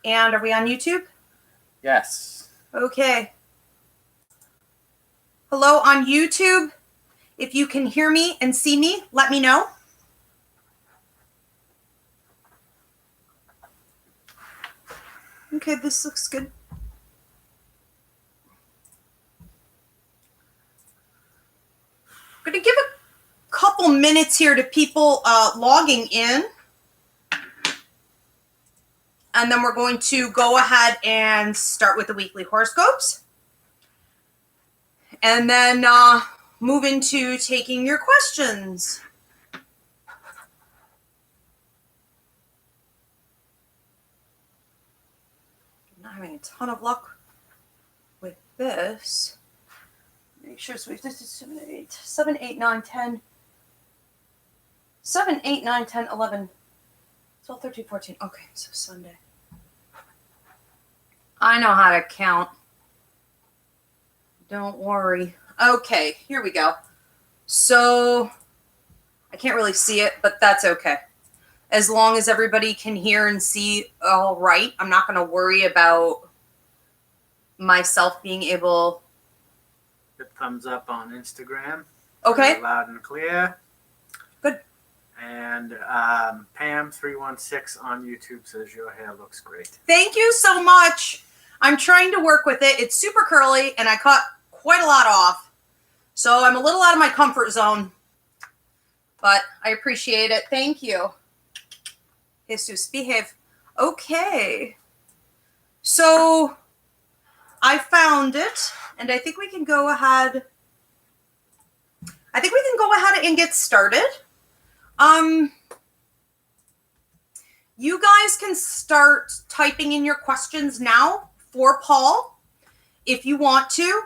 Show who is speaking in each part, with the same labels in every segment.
Speaker 1: And are we on YouTube?
Speaker 2: Yes.
Speaker 1: Okay. Hello on YouTube. If you can hear me and see me, let me know. Okay, this looks good. I'm going to give a couple minutes here to people logging in. And then we're going to go ahead and start with the weekly horoscopes. And then move into taking your questions. I'm not having a ton of luck with this. Make sure, so this is 7, 8, 9, 10. 7, 8, 9, 10, 11, 12, 13, 14. Okay, so Sunday. I know how to count. Don't worry. Okay, here we go. So, I can't really see it, but that's okay. As long as everybody can hear and see all right, I'm not going to worry about myself being able.
Speaker 2: Good thumbs up on Instagram.
Speaker 1: Okay.
Speaker 2: Loud and clear.
Speaker 1: Good.
Speaker 2: And Pam316 on YouTube says your hair looks great.
Speaker 1: Thank you so much. I'm trying to work with it. It's super curly, and I cut quite a lot off. So I'm a little out of my comfort zone. But I appreciate it. Thank you. Jesus, behave. Okay. So I found it, and I think we can go ahead. And get started. You guys can start typing in your questions now for Paul if you want to.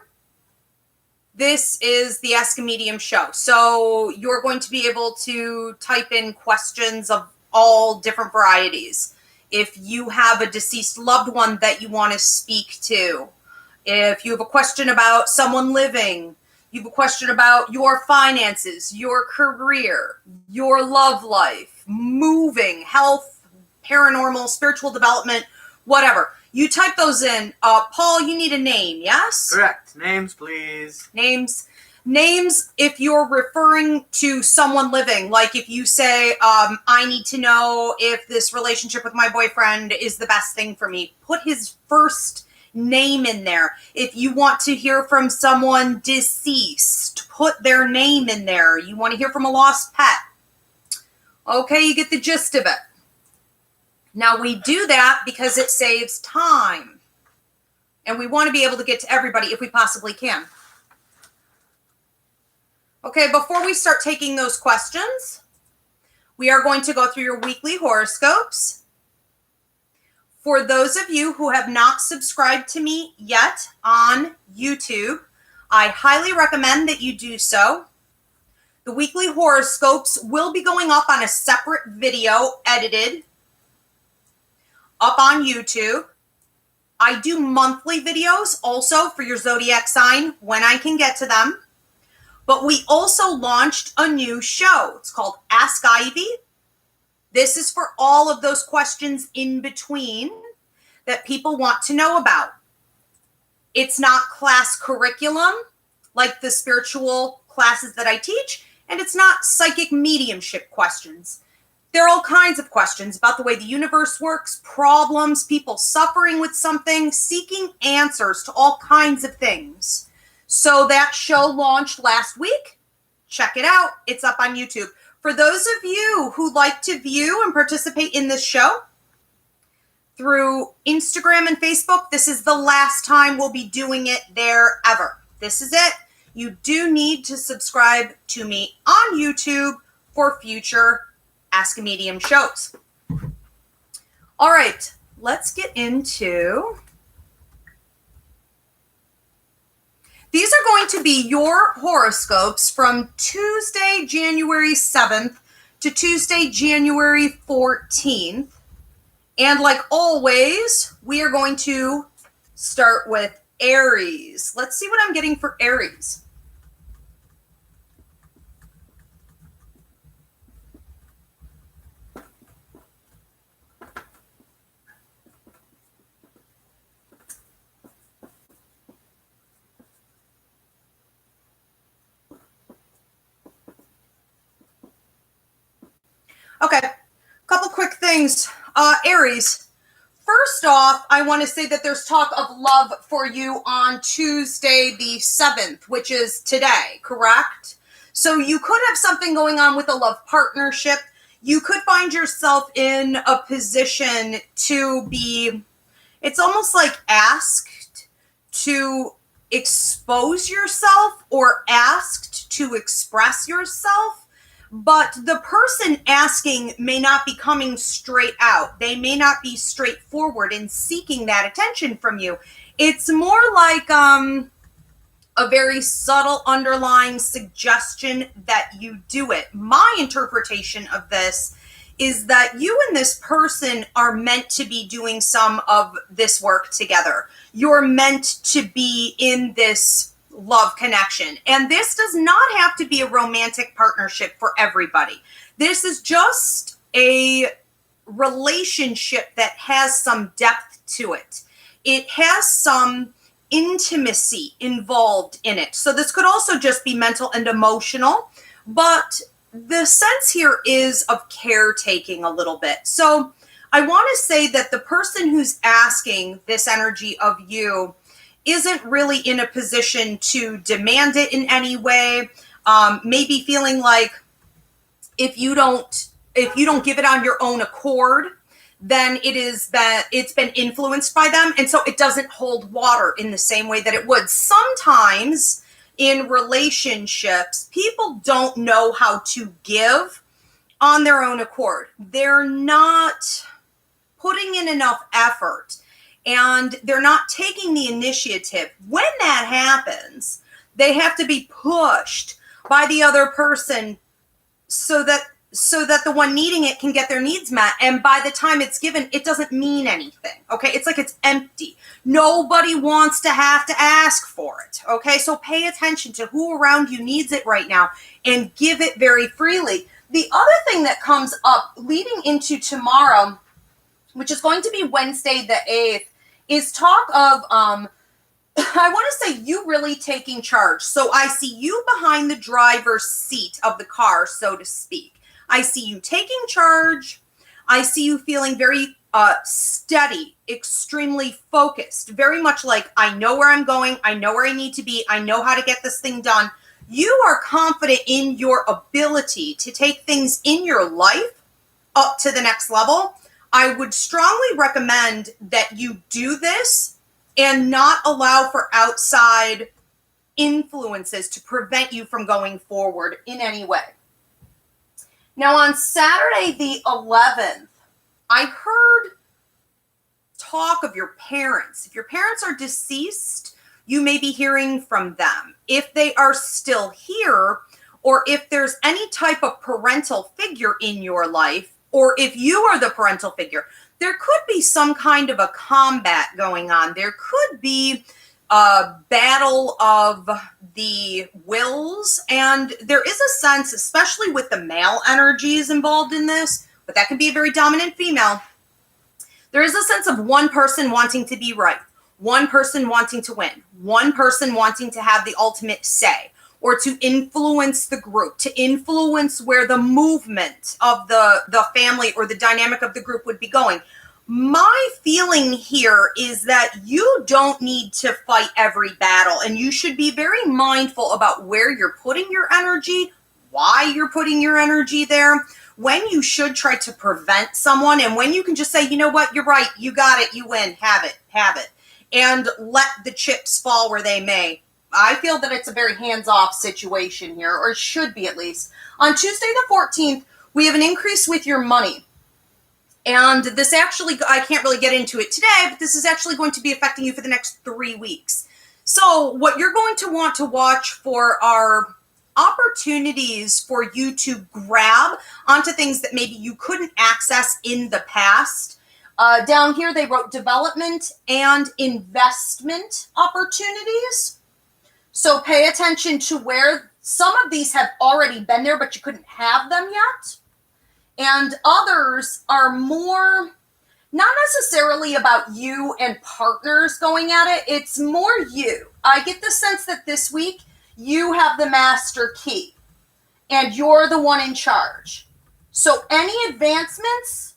Speaker 1: This is the Ask a Medium show. So you're going to be able to type in questions of all different varieties. If you have a deceased loved one that you want to speak to, if you have a question about someone living, you have a question about your finances, your career, your love life, moving, health, paranormal, spiritual development, whatever. You type those in. Paul, you need a name, yes?
Speaker 2: Correct. Names, please.
Speaker 1: Names if you're referring to someone living. Like if you say, I need to know if this relationship with my boyfriend is the best thing for me. Put his first name in there. If you want to hear from someone deceased, put their name in there. You want to hear from a lost pet. Okay, you get the gist of it. Now we do that because it saves time. And we want to be able to get to everybody if we possibly can. Okay, before we start taking those questions, we are going to go through your weekly horoscopes. For those of you who have not subscribed to me yet on YouTube, I highly recommend that you do so. The weekly horoscopes will be going up on a separate video, edited, up on YouTube. I do monthly videos also for your zodiac sign when I can get to them. But we also launched a new show. It's called Ask Ivy. This is for all of those questions in between that people want to know about. It's not class curriculum like the spiritual classes that I teach, and it's not psychic mediumship questions. There are all kinds of questions about the way the universe works, problems, people suffering with something, seeking answers to all kinds of things. So that show launched last week. Check it out. It's up on YouTube. For those of you who like to view and participate in this show through Instagram and Facebook, this is the last time we'll be doing it there ever. This is it. You do need to subscribe to me on YouTube for future Ask a Medium shows. All right, let's get into... These are going to be your horoscopes from Tuesday, January 7th to Tuesday, January 14th. And like always, we are going to start with Aries. Let's see what I'm getting for Aries. Okay, couple quick things. Aries, first off, I want to say that there's talk of love for you on Tuesday the 7th, which is today, correct? So you could have something going on with a love partnership. You could find yourself in a position to be, it's almost like asked to expose yourself or asked to express yourself. But the person asking may not be coming straight out. They may not be straightforward in seeking that attention from you. It's more like a very subtle underlying suggestion that you do it. My interpretation of this is that you and this person are meant to be doing some of this work together. You're meant to be in this love connection. And this does not have to be a romantic partnership for everybody. This is just a relationship that has some depth to it. It has some intimacy involved in it. So this could also just be mental and emotional, but the sense here is of caretaking a little bit. So I want to say that the person who's asking this energy of you isn't really in a position to demand it in any way. Maybe feeling like if you don't give it on your own accord, then it's been influenced by them, and so it doesn't hold water in the same way that it would. Sometimes in relationships, people don't know how to give on their own accord. They're not putting in enough effort, and they're not taking the initiative. When that happens, they have to be pushed by the other person so that the one needing it can get their needs met. And by the time it's given, it doesn't mean anything. Okay. It's like it's empty. Nobody wants to have to ask for it. Okay. So pay attention to who around you needs it right now and give it very freely. The other thing that comes up leading into tomorrow, which is going to be Wednesday the 8th, is talk of, I want to say you really taking charge. So I see you behind the driver's seat of the car, so to speak. I see you taking charge. I see you feeling very steady, extremely focused, very much like I know where I'm going. I know where I need to be. I know how to get this thing done. You are confident in your ability to take things in your life up to the next level. I would strongly recommend that you do this and not allow for outside influences to prevent you from going forward in any way. Now, on Saturday the 11th, I heard talk of your parents. If your parents are deceased, you may be hearing from them. If they are still here, or if there's any type of parental figure in your life, or if you are the parental figure, there could be some kind of a combat going on. There could be a battle of the wills, and there is a sense, especially with the male energies involved in this, but that can be a very dominant female. There is a sense of one person wanting to be right, one person wanting to win, one person wanting to have the ultimate say, or to influence the group, to influence where the movement of the family or the dynamic of the group would be going. My feeling here is that you don't need to fight every battle, and you should be very mindful about where you're putting your energy, why you're putting your energy there, when you should try to prevent someone, and when you can just say, you know what, you're right, you got it, you win, have it, and let the chips fall where they may. I feel that it's a very hands-off situation here, or it should be at least. On Tuesday the 14th, we have an increase with your money. And this actually, I can't really get into it today, but this is actually going to be affecting you for the next 3 weeks. So what you're going to want to watch for are opportunities for you to grab onto things that maybe you couldn't access in the past. Down here, they wrote development and investment opportunities. So pay attention to where some of these have already been there, but you couldn't have them yet. And others are more, not necessarily about you and partners going at it. It's more you. I get the sense that this week you have the master key and you're the one in charge. So any advancements,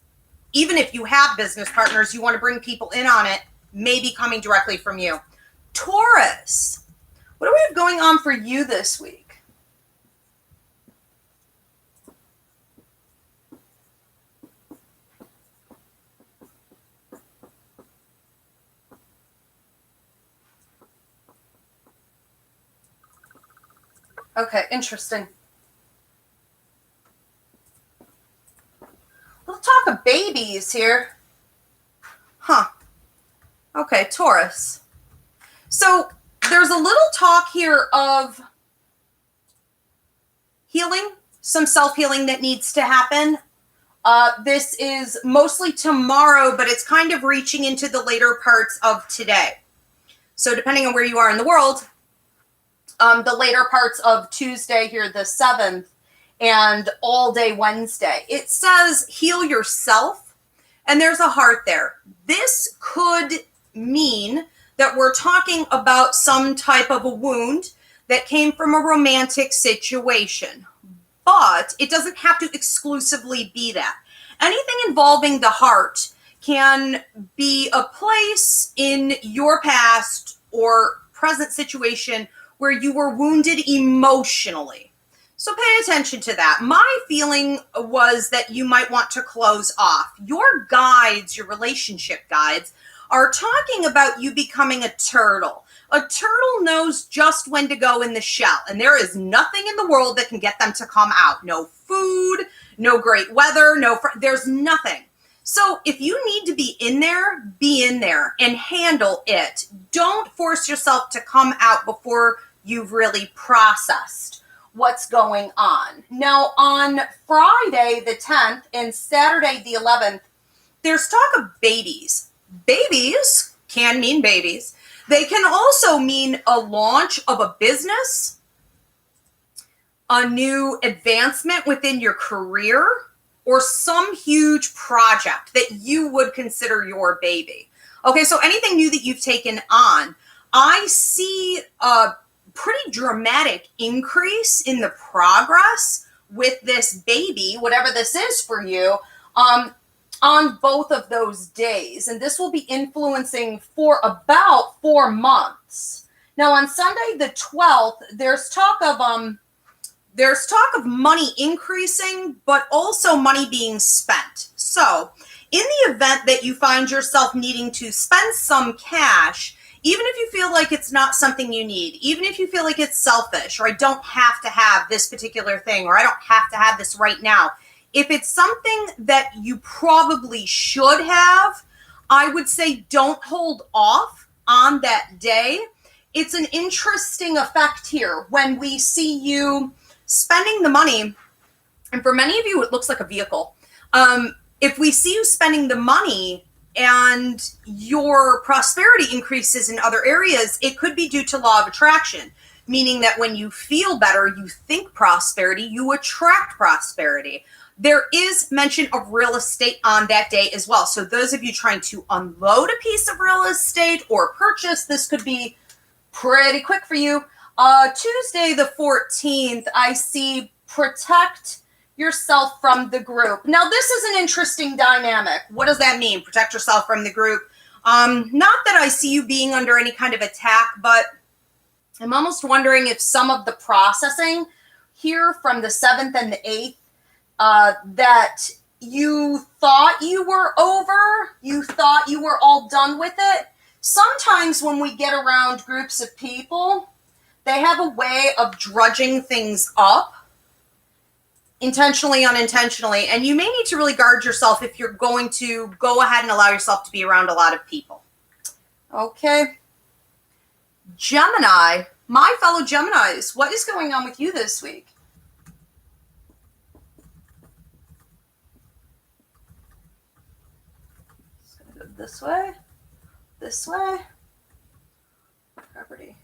Speaker 1: even if you have business partners, you want to bring people in on it, may be coming directly from you. Taurus, what do we have going on for you this week? Okay, interesting. We'll talk of babies here. Huh. Okay, Taurus. So there's a little talk here of healing, some self-healing that needs to happen. This is mostly tomorrow, but it's kind of reaching into the later parts of today. So depending on where you are in the world, the later parts of Tuesday here, the 7th, and all day Wednesday. It says heal yourself, and there's a heart there. This could mean that we're talking about some type of a wound that came from a romantic situation, but it doesn't have to exclusively be that. Anything involving the heart can be a place in your past or present situation where you were wounded emotionally. So pay attention to that. My feeling was that you might want to close off. Your guides, your relationship guides, are talking about you becoming a turtle. A turtle knows just when to go in the shell, and there is nothing in the world that can get them to come out. No food, no great weather, there's nothing. So if you need to be in there and handle it. Don't force yourself to come out before you've really processed what's going on. Now, on Friday the 10th and Saturday the 11th, there's talk of babies. Babies can mean babies. They can also mean a launch of a business, a new advancement within your career, or some huge project that you would consider your baby. Okay, so anything new that you've taken on, I see a pretty dramatic increase in the progress with this baby, whatever this is for you, on both of those days. And this will be influencing for about 4 months. Now, on Sunday the 12th, there's talk of money increasing, but also money being spent. So in the event that you find yourself needing to spend some cash, even if you feel like it's not something you need, even if you feel like it's selfish, or I don't have to have this particular thing, or I don't have to have this right now, if it's something that you probably should have, I would say don't hold off on that day. It's an interesting effect here when we see you spending the money, and for many of you, it looks like a vehicle. If we see you spending the money and your prosperity increases in other areas, it could be due to law of attraction, meaning that when you feel better, you think prosperity, you attract prosperity. There is mention of real estate on that day as well. So those of you trying to unload a piece of real estate or purchase, this could be pretty quick for you. Tuesday the 14th, I see protect yourself from the group. Now, this is an interesting dynamic. What does that mean? Protect yourself from the group. Not that I see you being under any kind of attack, but I'm almost wondering if some of the processing here from the 7th and the 8th, that you thought you were over, you thought you were all done with it. Sometimes when we get around groups of people, they have a way of drudging things up, intentionally, unintentionally, and you may need to really guard yourself if you're going to go ahead and allow yourself to be around a lot of people. Okay. Gemini, my fellow Geminis, what is going on with you this week? Just gonna go this way, property,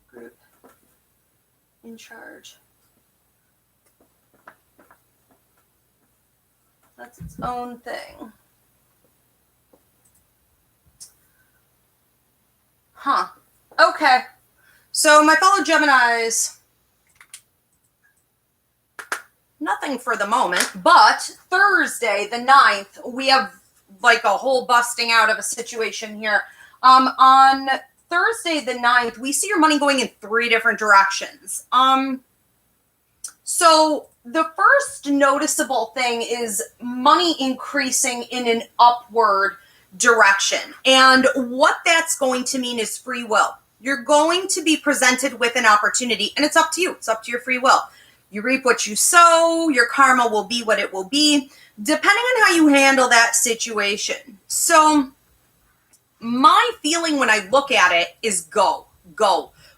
Speaker 1: group, in charge. That's its own thing. Huh. Okay. So my fellow Geminis, nothing for the moment, but Thursday the 9th, we have like a whole busting out of a situation here. On Thursday the 9th, we see your money going in 3 different directions. So the first noticeable thing is money increasing in an upward direction. And what that's going to mean is free will. You're going to be presented with an opportunity, and it's up to you. It's up to your free will. You reap what you sow. Your karma will be what it will be, depending on how you handle that situation. So my feeling when I look at it is go,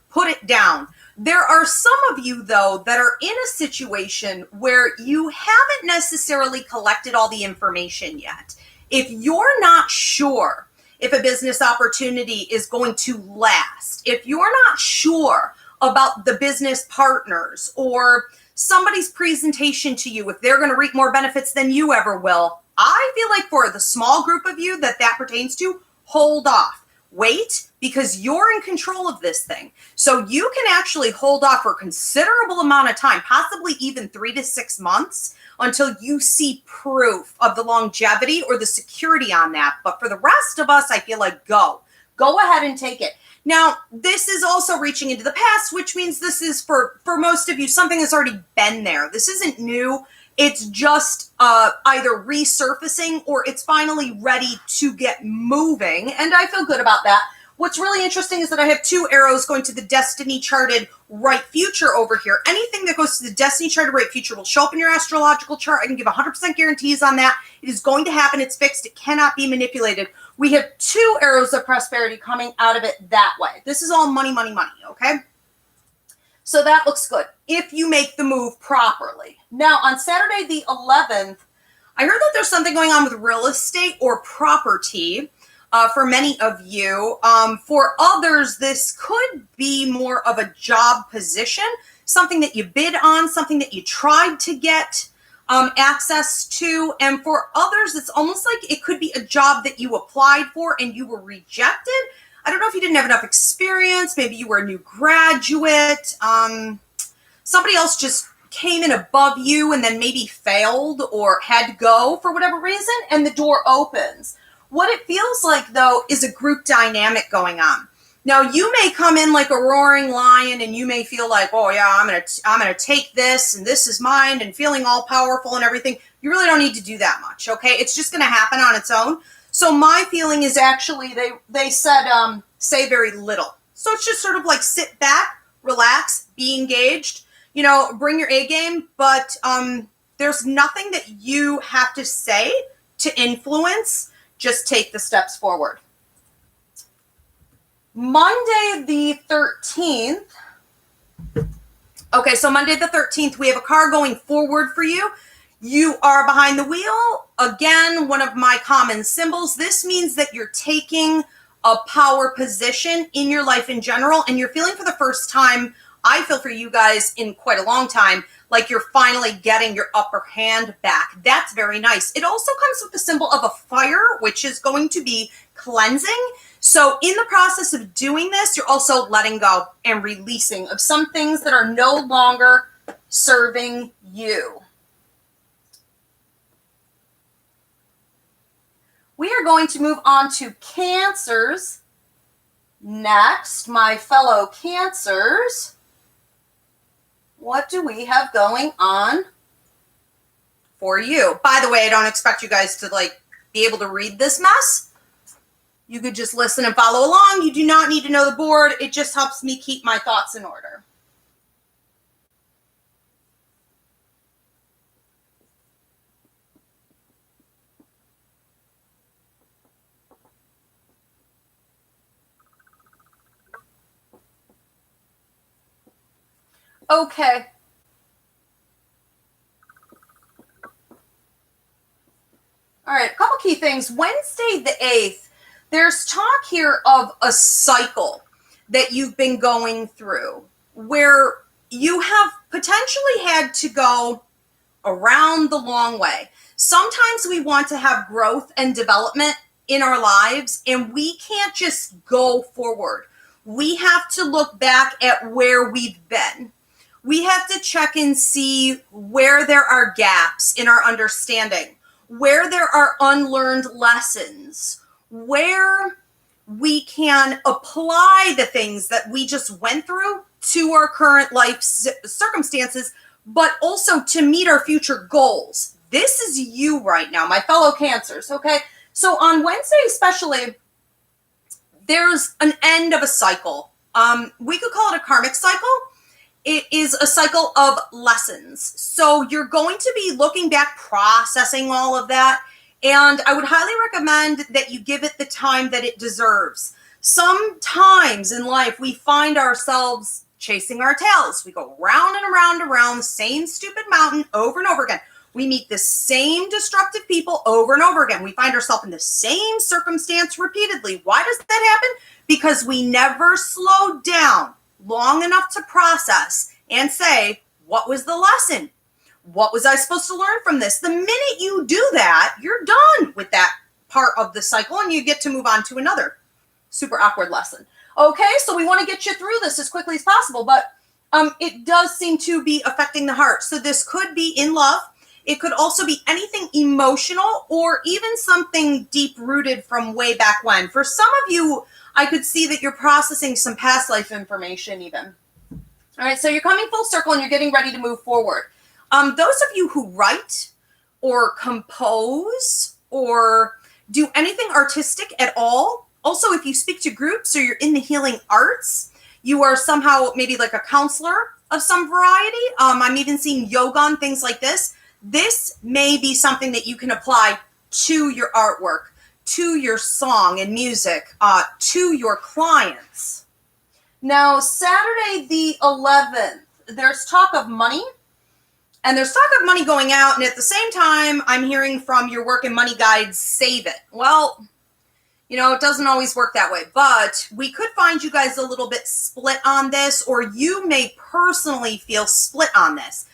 Speaker 1: put it down. There are some of you, though, that are in a situation where you haven't necessarily collected all the information yet. If you're not sure if a business opportunity is going to last, if you're not sure about the business partners or somebody's presentation to you, if they're going to reap more benefits than you ever will, I feel like for the small group of you that pertains to, hold off. Wait, because you're in control of this thing. So you can actually hold off for a considerable amount of time, possibly even 3 to 6 months, until you see proof of the longevity or the security on that. But for the rest of us, I feel like go ahead and take it. Now, this is also reaching into the past, which means this is for most of you, something that's already been there. This isn't new. It's just either resurfacing or it's finally ready to get moving. And I feel good about that. What's really interesting is that I have 2 arrows going to the destiny charted right future over here. Anything that goes to the destiny charted right future will show up in your astrological chart. I can give 100% guarantees on that. It is going to happen. It's fixed. It cannot be manipulated. We have 2 arrows of prosperity coming out of it that way. This is all money, money, money, okay? So that looks good if you make the move properly. Now, on Saturday the 11th, I heard that there's something going on with real estate or property for many of you. For others, this could be more of a job position, something that you bid on, something that you tried to get access to. And for others, it's almost like it could be a job that you applied for and you were rejected. I don't know if you didn't have enough experience. Maybe you were a new graduate. Somebody else just came in above you and then maybe failed or had to go for whatever reason, and the door opens. What it feels like, though, is a group dynamic going on. Now, you may come in like a roaring lion and you may feel like, oh, yeah, I'm gonna take this and this is mine and feeling all powerful and everything. You really don't need to do that much, okay? It's just going to happen on its own. So my feeling is actually they said say very little. So it's just sort of like sit back, relax, be engaged, bring your A game, but there's nothing that you have to say to influence. Just take the steps forward. Monday the 13th. Okay, so Monday the 13th, we have a car going forward for you. You are behind the wheel. Again, one of my common symbols. This means that you're taking a power position in your life in general, and you're feeling for the first time, I feel for you guys in quite a long time, like you're finally getting your upper hand back. That's very nice. It also comes with the symbol of a fire, which is going to be cleansing. So in the process of doing this, you're also letting go and releasing of some things that are no longer serving you. We are going to move on to Cancers next, my fellow Cancers. What do we have going on for you? By the way, I don't expect you guys to be able to read this mess. You could just listen and follow along. You do not need to know the board. It just helps me keep my thoughts in order. Okay. All right, a couple key things. Wednesday the 8th, there's talk here of a cycle that you've been going through where you have potentially had to go around the long way. Sometimes we want to have growth and development in our lives, and we can't just go forward. We have to look back at where we've been. We have to check and see where there are gaps in our understanding, where there are unlearned lessons, where we can apply the things that we just went through to our current life circumstances, but also to meet our future goals. This is you right now, my fellow Cancers, okay? So on Wednesday especially, there's an end of a cycle. We could call it a karmic cycle. It is a cycle of lessons. So you're going to be looking back, processing all of that. And I would highly recommend that you give it the time that it deserves. Sometimes in life, we find ourselves chasing our tails. We go round and around and around the same stupid mountain over and over again. We meet the same destructive people over and over again. We find ourselves in the same circumstance repeatedly. Why does that happen? Because we never slowed down long enough to process and say, what was the lesson? What was I supposed to learn from this? The minute you do that, you're done with that part of the cycle and you get to move on to another super awkward lesson. Okay, so we want to get you through this as quickly as possible, but it does seem to be affecting the heart. So this could be in love. It could also be anything emotional or even something deep-rooted from way back when. For some of you, I could see that you're processing some past life information even. All right, so you're coming full circle and you're getting ready to move forward. Those of you who write or compose or do anything artistic at all, also if you speak to groups or you're in the healing arts, you are somehow maybe like a counselor of some variety. I'm even seeing yoga and things like this. This may be something that you can apply to your artwork, to your song and music, to your clients. Now, Saturday the 11th, there's talk of money, and there's talk of money going out, and at the same time, I'm hearing from your work and money guides, save it. Well, you know, it doesn't always work that way, but we could find you guys a little bit split on this, or you may personally feel split on this.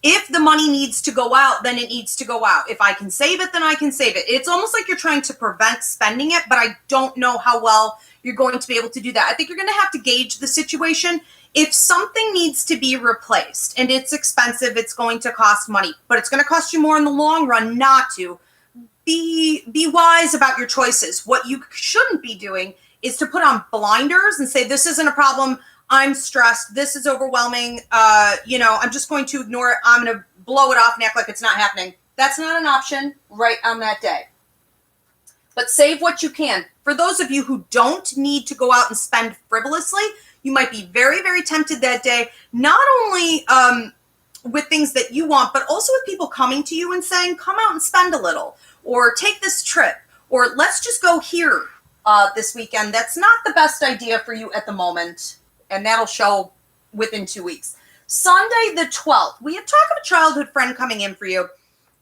Speaker 1: If the money needs to go out, then it needs to go out. If I can save it, then I can save it. It's almost like you're trying to prevent spending it, but I don't know how well you're going to be able to do that. I think you're going to have to gauge the situation. If something needs to be replaced and it's expensive, it's going to cost money, but it's going to cost you more in the long run not to. Be wise about your choices. What you shouldn't be doing is to put on blinders and say, this isn't a problem. I'm stressed. This is overwhelming. I'm just going to ignore it. I'm going to blow it off and act like it's not happening. That's not an option right on that day. But save what you can. For those of you who don't need to go out and spend frivolously, you might be very, very tempted that day, not only with things that you want, but also with people coming to you and saying, come out and spend a little, or take this trip, or let's just go here this weekend. That's not the best idea for you at the moment. And that'll show within 2 weeks. Sunday the 12th, we have talk of a childhood friend coming in for you.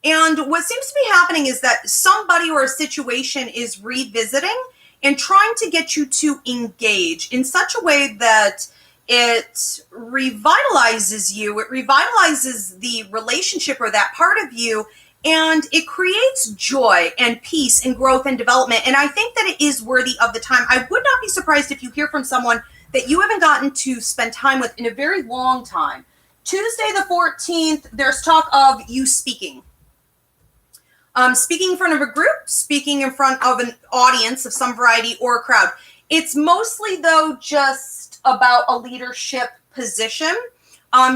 Speaker 1: And what seems to be happening is that somebody or a situation is revisiting and trying to get you to engage in such a way that it revitalizes you. It revitalizes the relationship or that part of you. And it creates joy and peace and growth and development. And I think that it is worthy of the time. I would not be surprised if you hear from someone that you haven't gotten to spend time with in a very long time. Tuesday the 14th, there's talk of you speaking. Speaking in front of a group, speaking in front of an audience of some variety or a crowd. It's mostly, though, just about a leadership position.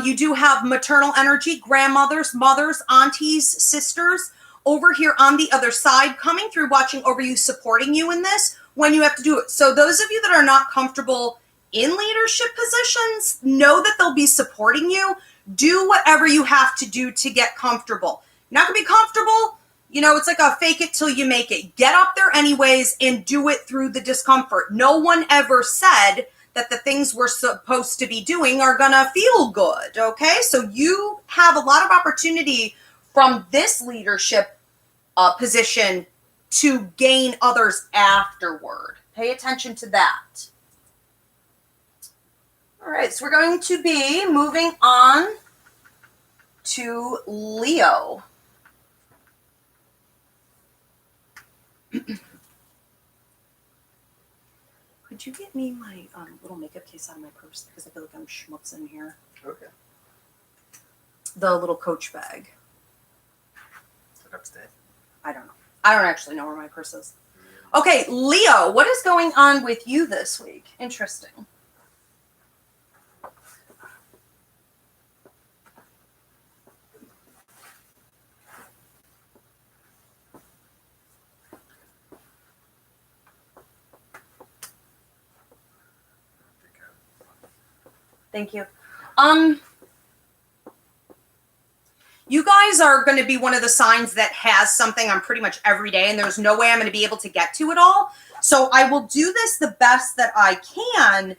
Speaker 1: You do have maternal energy, grandmothers, mothers, aunties, sisters over here on the other side, coming through, watching over you, supporting you in this when you have to do it. So those of you that are not comfortable in leadership positions, know that they'll be supporting you. Do whatever you have to do to get comfortable. You're not going to be comfortable. You know, it's like a fake it till you make it. Get up there anyways and do it through the discomfort. No one ever said that the things we're supposed to be doing are going to feel good, okay? So you have a lot of opportunity from this leadership position to gain others afterward. Pay attention to that. All right, so we're going to be moving on to Leo. Could you get me my little makeup case out of my purse? Because I feel like I'm schmutz in here.
Speaker 2: Okay.
Speaker 1: the little Coach bag.
Speaker 2: Is it upstairs?
Speaker 1: I don't know. I don't actually know where my purse is. Okay, Leo, what is going on with you this week? Interesting. Thank you. You guys are going to be one of the signs that has something on pretty much every day, and there's no way I'm going to be able to get to it all. So I will do this the best that I can.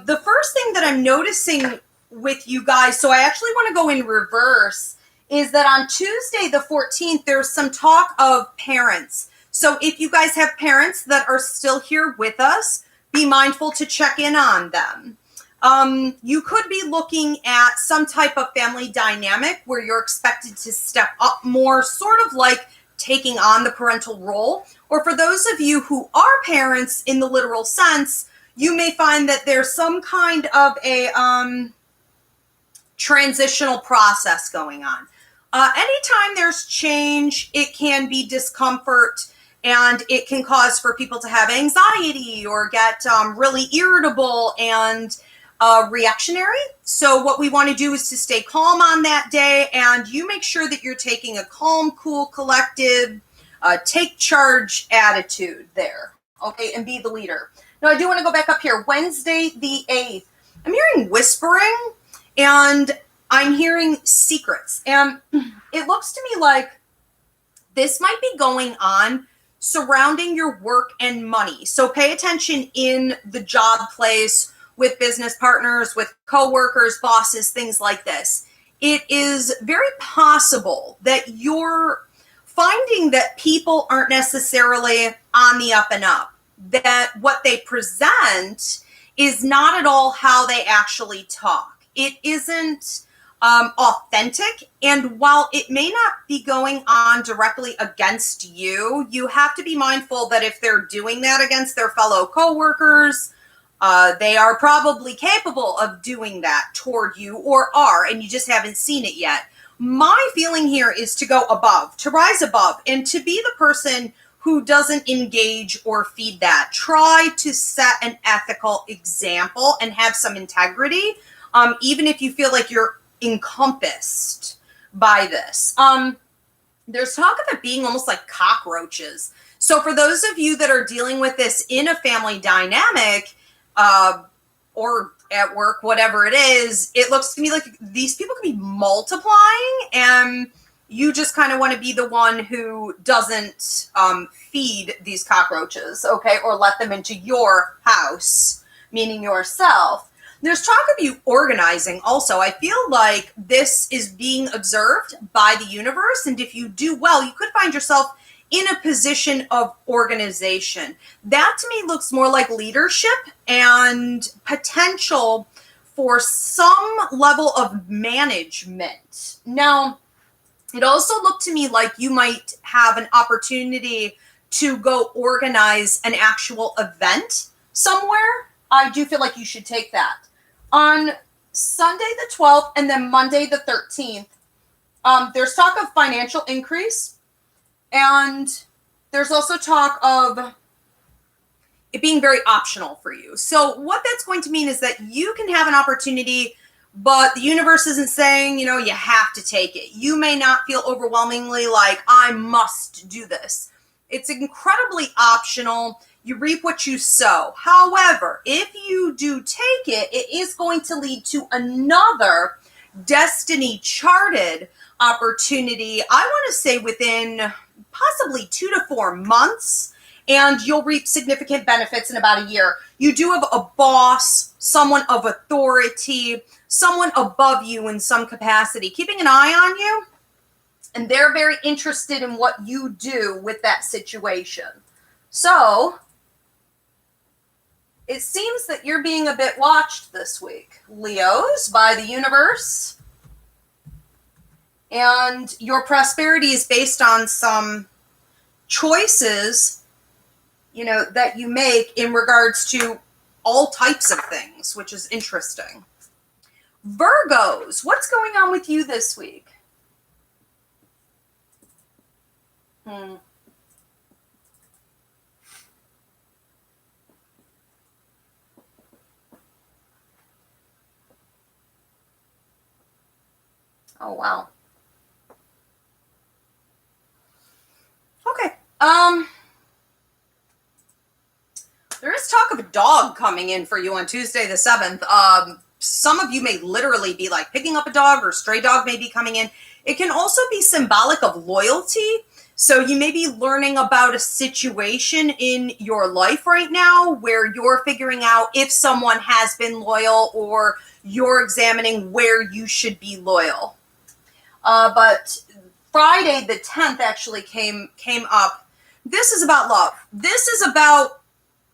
Speaker 1: The first thing that I'm noticing with you guys, so I actually want to go in reverse, is that on Tuesday the 14th, there's some talk of parents. So if you guys have parents that are still here with us, be mindful to check in on them. You could be looking at some type of family dynamic where you're expected to step up more, sort of like taking on the parental role. Or for those of you who are parents in the literal sense, you may find that there's some kind of a transitional process going on. Anytime there's change, it can be discomfort, and it can cause for people to have anxiety or get really irritable and reactionary. So what we want to do is to stay calm on that day, and you make sure that you're taking a calm, cool, collective, take charge attitude there, okay, and be the leader. Now, I do want to go back up here. Wednesday the 8th. I'm hearing whispering, and I'm hearing secrets, and it looks to me like this might be going on surrounding your work and money. So pay attention in the job place, with business partners, with coworkers, bosses, things like this. It is very possible that you're finding that people aren't necessarily on the up and up, that what they present is not at all how they actually talk. It isn't authentic, and while it may not be going on directly against you, you have to be mindful that if they're doing that against their fellow coworkers, they are probably capable of doing that toward you, or are, and you just haven't seen it yet. My feeling here is to go above, to rise above, and to be the person who doesn't engage or feed that. Try to set an ethical example and have some integrity, even if you feel like you're encompassed by this. There's talk of it being almost like cockroaches. So for those of you that are dealing with this in a family dynamic, or at work, whatever it is, it looks to me like these people can be multiplying, and you just kind of want to be the one who doesn't feed these cockroaches, okay, or let them into your house, meaning yourself. There's talk of you organizing also. I feel like this is being observed by the universe, and if you do well, you could find yourself in a position of organization. That to me looks more like leadership and potential for some level of management. Now, it also looked to me like you might have an opportunity to go organize an actual event somewhere. I do feel like you should take that. On Sunday the 12th and then Monday the 13th, there's talk of financial increase. And there's also talk of it being very optional for you. So what that's going to mean is that you can have an opportunity, but the universe isn't saying, you have to take it. You may not feel overwhelmingly like, I must do this. It's incredibly optional. You reap what you sow. However, if you do take it, it is going to lead to another destiny charted opportunity, I want to say within possibly 2 to 4 months, and you'll reap significant benefits in about a year. You do have a boss, someone of authority, someone above you in some capacity, keeping an eye on you, and they're very interested in what you do with that situation. So, it seems that you're being a bit watched this week, Leos, by the universe. And your prosperity is based on some choices, that you make in regards to all types of things, which is interesting. Virgos, what's going on with you this week? Oh, wow. Okay. There is talk of a dog coming in for you on Tuesday the 7th. Some of you may literally be like picking up a dog, or stray dog may be coming in. It can also be symbolic of loyalty. So you may be learning about a situation in your life right now where you're figuring out if someone has been loyal, or you're examining where you should be loyal. But Friday the 10th actually came up. This is about love. This is about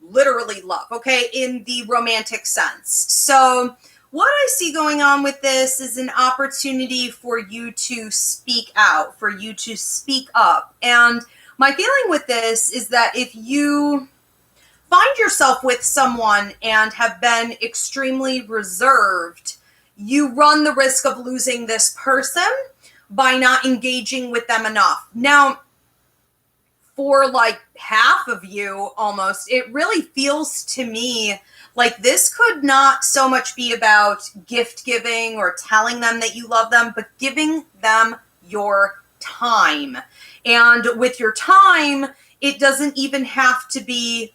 Speaker 1: literally love, okay, in the romantic sense. So what I see going on with this is an opportunity for you to speak out, for you to speak up. And my feeling with this is that if you find yourself with someone and have been extremely reserved, you run the risk of losing this person by not engaging with them enough. Now, for like half of you almost, it really feels to me like this could not so much be about gift giving or telling them that you love them, but giving them your time. And with your time, it doesn't even have to be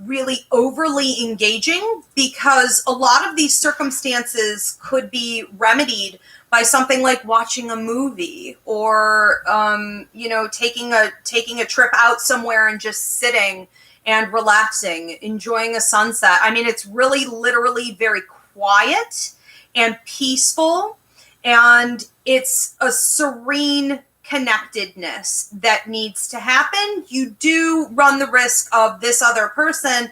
Speaker 1: really overly engaging, because a lot of these circumstances could be remedied by something like watching a movie, or taking a trip out somewhere and just sitting and relaxing, enjoying a sunset. I mean, it's really literally very quiet and peaceful, and it's a serene connectedness that needs to happen. You do run the risk of this other person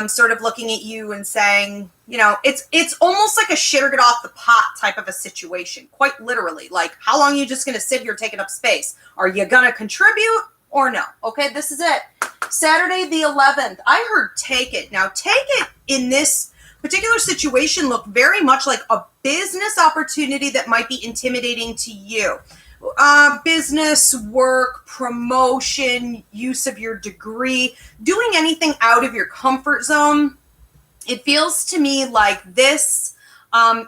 Speaker 1: sort of looking at you and saying, it's almost like a shit or get off the pot type of a situation, quite literally. Like, how long are you just going to sit here taking up space? Are you going to contribute or no? Okay, this is it. Saturday the 11th, I heard take it. Now, take it in this particular situation looked very much like a business opportunity that might be intimidating to you. Business, work, promotion, use of your degree, doing anything out of your comfort zone. It feels to me like this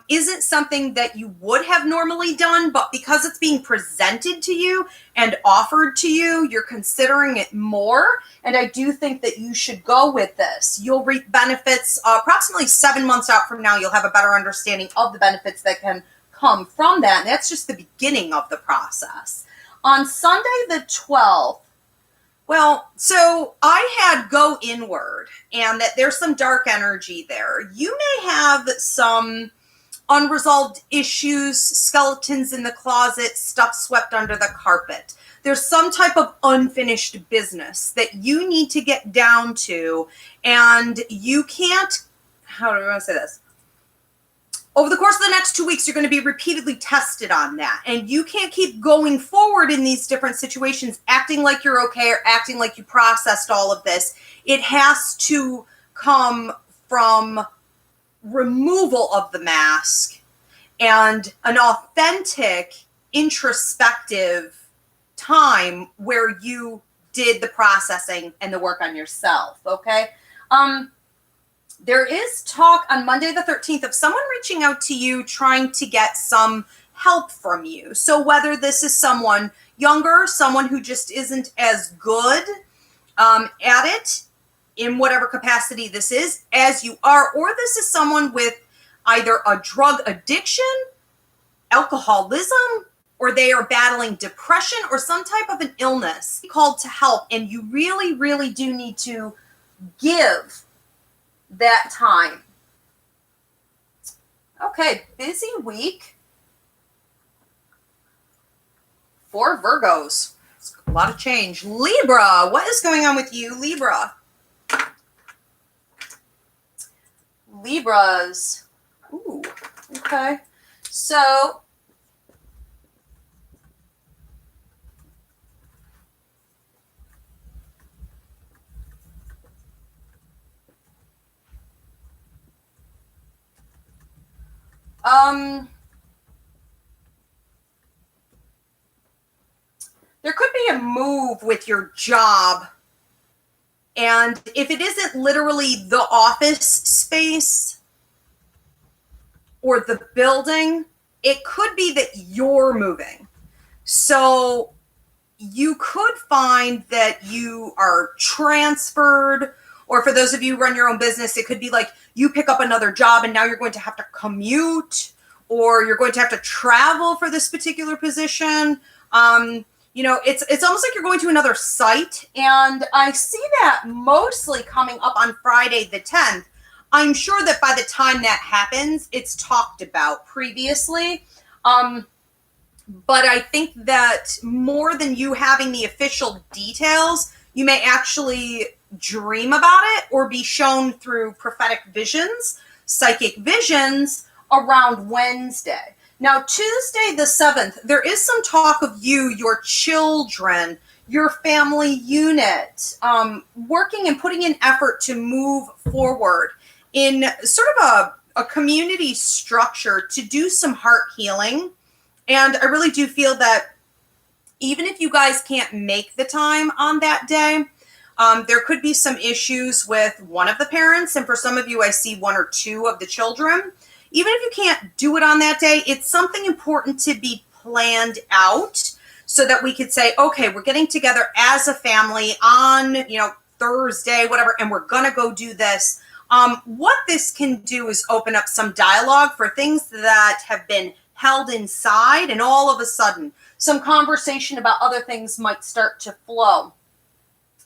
Speaker 1: isn't something that you would have normally done, but because it's being presented to you and offered to you, you're considering it more. And I do think that you should go with this. You'll reap benefits approximately 7 months out from now. You'll have a better understanding of the benefits that can come from that. And that's just the beginning of the process. On Sunday the 12th, well, so I had go inward, and that there's some dark energy there. You may have some unresolved issues, skeletons in the closet, stuff swept under the carpet. There's some type of unfinished business that you need to get down to, and you can't, how do I want to say this? Over the course of the next 2 weeks, you're going to be repeatedly tested on that. And you can't keep going forward in these different situations, acting like you're okay or acting like you processed all of this. It has to come from removal of the mask and an authentic, introspective time where you did the processing and the work on yourself, okay? There is talk on Monday the 13th of someone reaching out to you trying to get some help from you. So whether this is someone younger, someone who just isn't as good at it in whatever capacity this is as you are, or this is someone with either a drug addiction, alcoholism, or they are battling depression or some type of an illness, called to help. And you really, really do need to give that time. Okay, busy week for Virgos. It's a lot of change. Libra, what is going on with you, Libra? Libras. Ooh, okay. So There could be a move with your job. And if it isn't literally the office space or the building, it could be that you're moving. So you could find that you are transferred, or for those of you who run your own business, it could be like you pick up another job and now you're going to have to commute, or you're going to have to travel for this particular position. It's almost like you're going to another site, and I see that mostly coming up on Friday the 10th. I'm sure that by the time that happens, it's talked about previously. But I think that more than you having the official details, you may actually dream about it or be shown through prophetic visions, psychic visions around Wednesday. Now, Tuesday the 7th, there is some talk of you, your children, your family unit, working and putting in effort to move forward in sort of a community structure to do some heart healing. And I really do feel that even if you guys can't make the time on that day, there could be some issues with one of the parents. And for some of you, I see one or two of the children. Even if you can't do it on that day, it's something important to be planned out so that we could say, okay, we're getting together as a family on, Thursday, whatever, and we're going to go do this. What this can do is open up some dialogue for things that have been held inside, and all of a sudden, some conversation about other things might start to flow.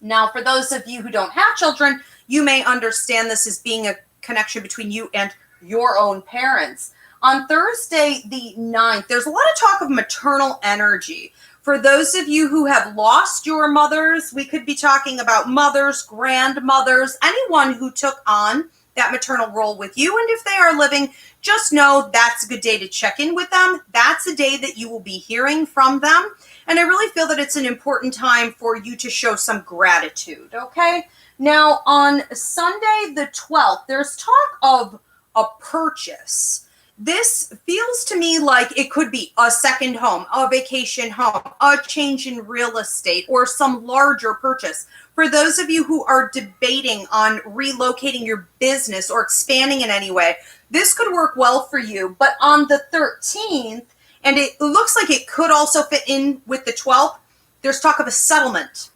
Speaker 1: Now, for those of you who don't have children, you may understand this as being a connection between you and your own parents. On Thursday, the 9th, there's a lot of talk of maternal energy. For those of you who have lost your mothers, we could be talking about mothers, grandmothers, anyone who took on that maternal role with you. And if they are living, just know that's a good day to check in with them. That's a day that you will be hearing from them. And I really feel that it's an important time for you to show some gratitude, okay? Now, on Sunday the 12th, there's talk of a purchase. This feels to me like it could be a second home, a vacation home, a change in real estate, or some larger purchase. For those of you who are debating on relocating your business or expanding in any way, this could work well for you. But on the 13th, and it looks like it could also fit in with the 12th, there's talk of a settlement.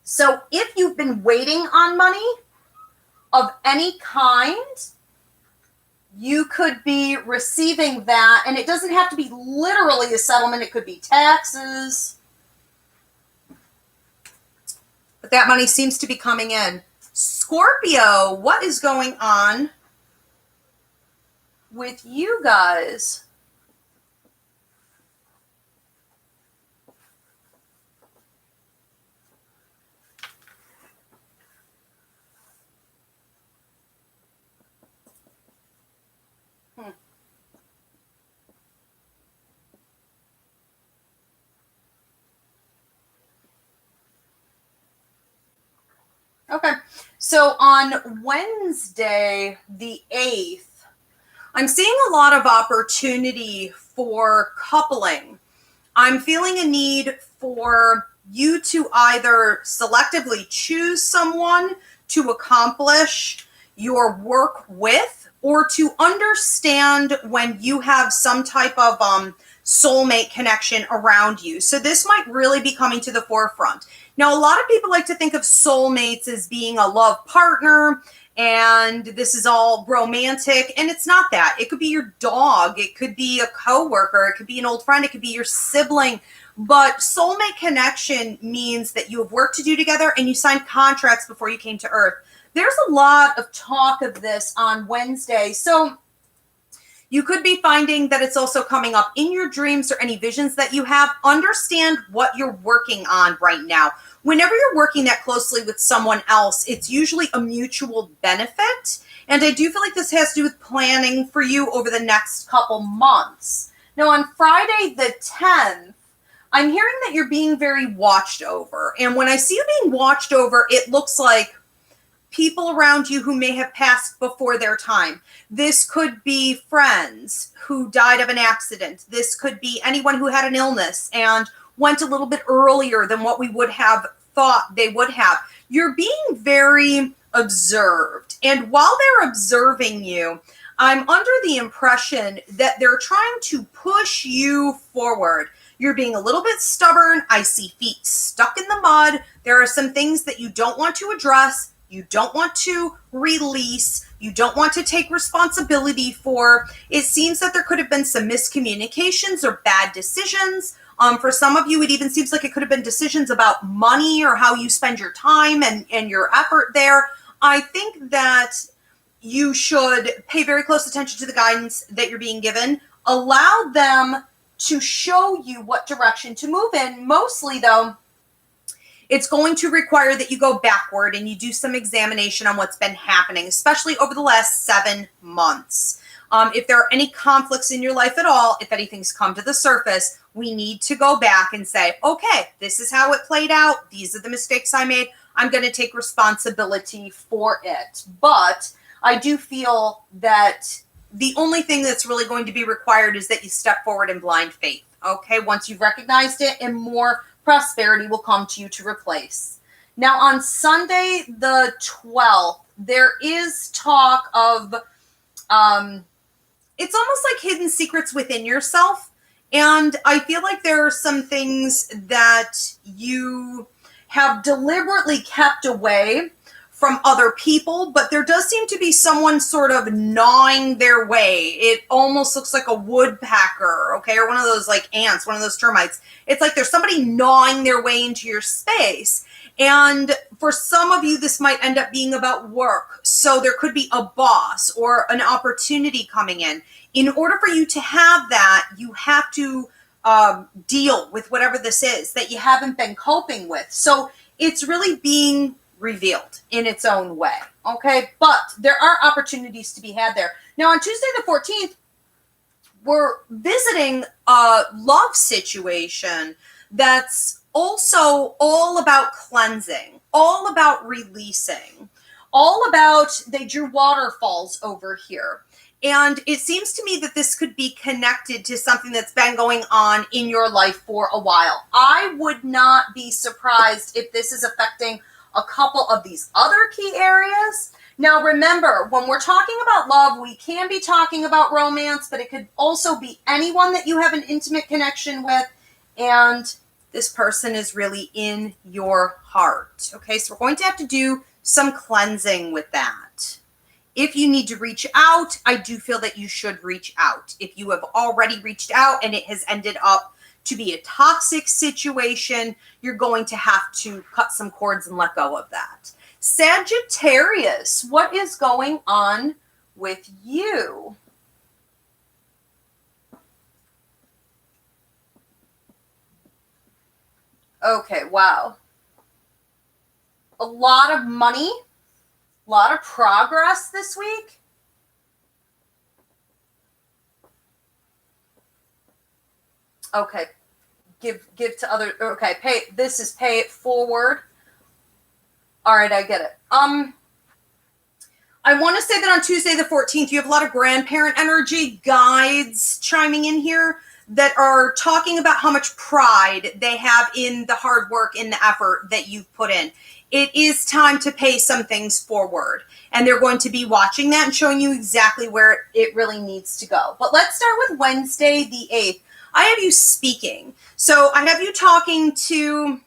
Speaker 1: So if you've been waiting on money of any kind, you could be receiving that, and it doesn't have to be literally a settlement. It could be taxes. But that money seems to be coming in. Scorpio, what is going on with you guys? Okay, so on Wednesday, the 8th, I'm seeing a lot of opportunity for coupling. I'm feeling a need for you to either selectively choose someone to accomplish your work with, or to understand when you have some type of soulmate connection around you. So this might really be coming to the forefront. Now, a lot of people like to think of soulmates as being a love partner, and this is all romantic, and it's not that. It could be your dog, it could be a coworker, it could be an old friend, it could be your sibling. But soulmate connection means that you have work to do together and you signed contracts before you came to Earth. There's a lot of talk of this on Wednesday. So you could be finding that it's also coming up in your dreams or any visions that you have. Understand what you're working on right now. Whenever you're working that closely with someone else, it's usually a mutual benefit. And I do feel like this has to do with planning for you over the next couple months. Now, on Friday the 10th, I'm hearing that you're being very watched over. And when I see you being watched over, it looks like people around you who may have passed before their time. This could be friends who died of an accident. This could be anyone who had an illness and went a little bit earlier than what we would have thought they would have. You're being very observed. And while they're observing you, I'm under the impression that they're trying to push you forward. You're being a little bit stubborn. I see feet stuck in the mud. There are some things that you don't want to address. You don't want to release. You don't want to take responsibility for. It seems that there could have been some miscommunications or bad decisions. For some of you, it even seems like it could have been decisions about money or how you spend your time and your effort there. I think that you should pay very close attention to the guidance that you're being given. Allow them to show you what direction to move in. Mostly, though, it's going to require that you go backward and you do some examination on what's been happening, especially over the last 7 months. If there are any conflicts in your life at all, if anything's come to the surface, we need to go back and say, okay, this is how it played out. These are the mistakes I made. I'm going to take responsibility for it. But I do feel that the only thing that's really going to be required is that you step forward in blind faith. Okay, once you've recognized it, and more prosperity will come to you to replace. Now, on Sunday, the 12th, there is talk of, it's almost like hidden secrets within yourself. And I feel like there are some things that you have deliberately kept away from other people, but there does seem to be someone sort of gnawing their way. It almost looks like a woodpecker, okay, or one of those like ants, one of those termites. It's like there's somebody gnawing their way into your space. And for some of you, this might end up being about work. So there could be a boss or an opportunity coming in. In order for you to have that, you have to deal with whatever this is that you haven't been coping with. So it's really being revealed in its own way. Okay. But there are opportunities to be had there. Now on Tuesday the 14th, we're visiting a love situation that's also all about cleansing, all about releasing, all about, they drew waterfalls over here. And it seems to me that this could be connected to something that's been going on in your life for a while. I would not be surprised if this is affecting a couple of these other key areas. Now, remember, when we're talking about love, we can be talking about romance, but it could also be anyone that you have an intimate connection with, and this person is really in your heart. Okay, so we're going to have to do some cleansing with that. If you need to reach out, I do feel that you should reach out. If you have already reached out and it has ended up to be a toxic situation, you're going to have to cut some cords and let go of that. Sagittarius, what is going on with you? Okay, wow. A lot of money, a lot of progress this week. Okay, give to other. Okay, pay. This is pay it forward. All right, I get it. I want to say that on Tuesday the 14th, you have a lot of grandparent energy, guides chiming in here that are talking about how much pride they have in the hard work, in the effort that you've put in. It is time to pay some things forward, and they're going to be watching that and showing you exactly where it really needs to go. But let's start with Wednesday the 8th. I have you speaking. So I have you talking to,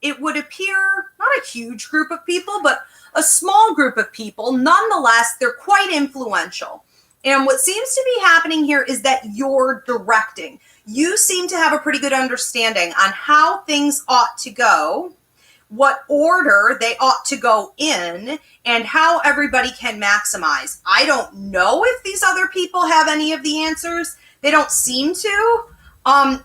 Speaker 1: it would appear, not a huge group of people, but a small group of people. Nonetheless, they're quite influential. And what seems to be happening here is that you're directing. You seem to have a pretty good understanding on how things ought to go, what order they ought to go in, and how everybody can maximize. I don't know if these other people have any of the answers. They don't seem to.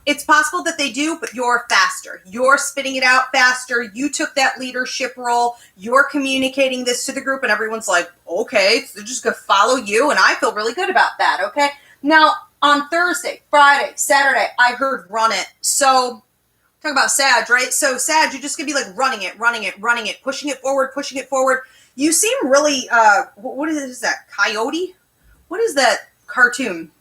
Speaker 1: It's possible that they do, but you're faster. You're spitting it out faster. You took that leadership role. You're communicating this to the group, and everyone's like, okay, they're just going to follow you, and I feel really good about that, okay? Now, on Thursday, Friday, Saturday, I heard run it. So, talk about Sag, right? So, Sag, you're just going to be like running it, pushing it forward, You seem really, what is that, Coyote? What is that cartoon?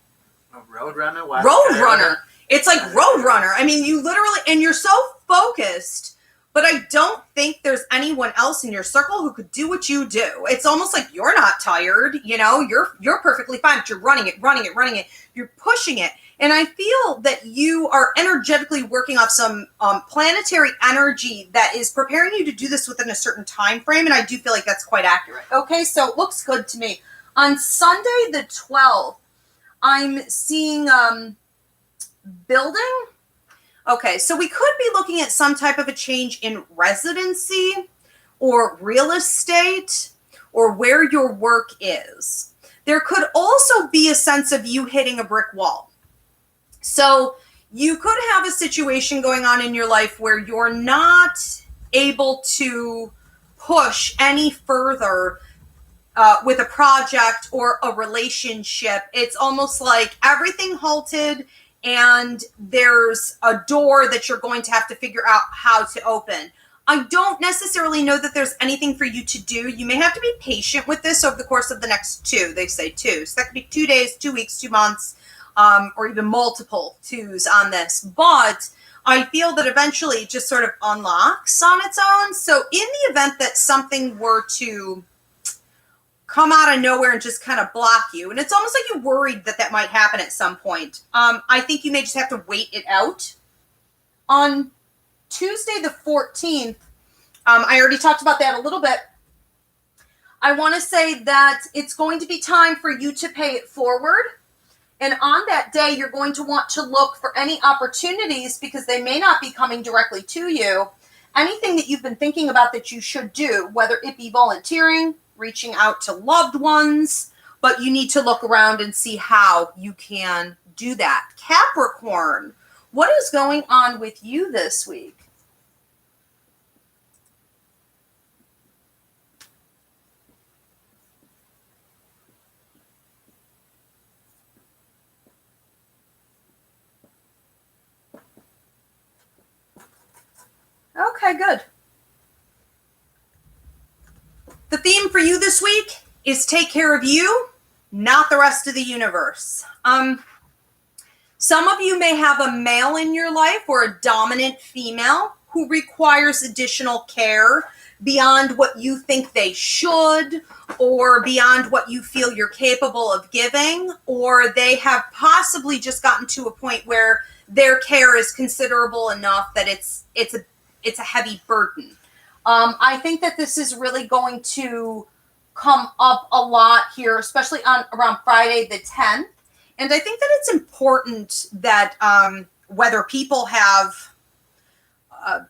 Speaker 2: Roadrunner?
Speaker 1: Roadrunner. It's like Roadrunner. I mean, you literally, and you're so focused, but I don't think there's anyone else in your circle who could do what you do. It's almost like you're not tired, you're perfectly fine, but you're running it. You're pushing it. And I feel that you are energetically working off some planetary energy that is preparing you to do this within a certain time frame. And I do feel like that's quite accurate. Okay, so it looks good to me. On Sunday the 12th, I'm seeing building. Okay, so we could be looking at some type of a change in residency or real estate or where your work is. There could also be a sense of you hitting a brick wall. So you could have a situation going on in your life where you're not able to push any further with a project or a relationship. It's almost like everything halted and there's a door that you're going to have to figure out how to open. I don't necessarily know that there's anything for you to do. You may have to be patient with this over the course of the next 2. They say 2. So that could be 2 days, 2 weeks, 2 months, or even multiple 2s on this. But I feel that eventually it just sort of unlocks on its own. So in the event that something were to come out of nowhere and just kind of block you, and it's almost like you're worried that that might happen at some point, I think you may just have to wait it out. On Tuesday the 14th, I already talked about that a little bit. I want to say that it's going to be time for you to pay it forward. And on that day, you're going to want to look for any opportunities because they may not be coming directly to you. Anything that you've been thinking about that you should do, whether it be volunteering, reaching out to loved ones, but you need to look around and see how you can do that. Capricorn, what is going on with you this week? Okay, good. The theme for you this week is take care of you, not the rest of the universe. Some of you may have a male in your life or a dominant female who requires additional care beyond what you think they should or beyond what you feel you're capable of giving, or they have possibly just gotten to a point where their care is considerable enough that it's a heavy burden. I think that this is really going to come up a lot here, especially on around Friday the 10th. And I think that it's important that whether people have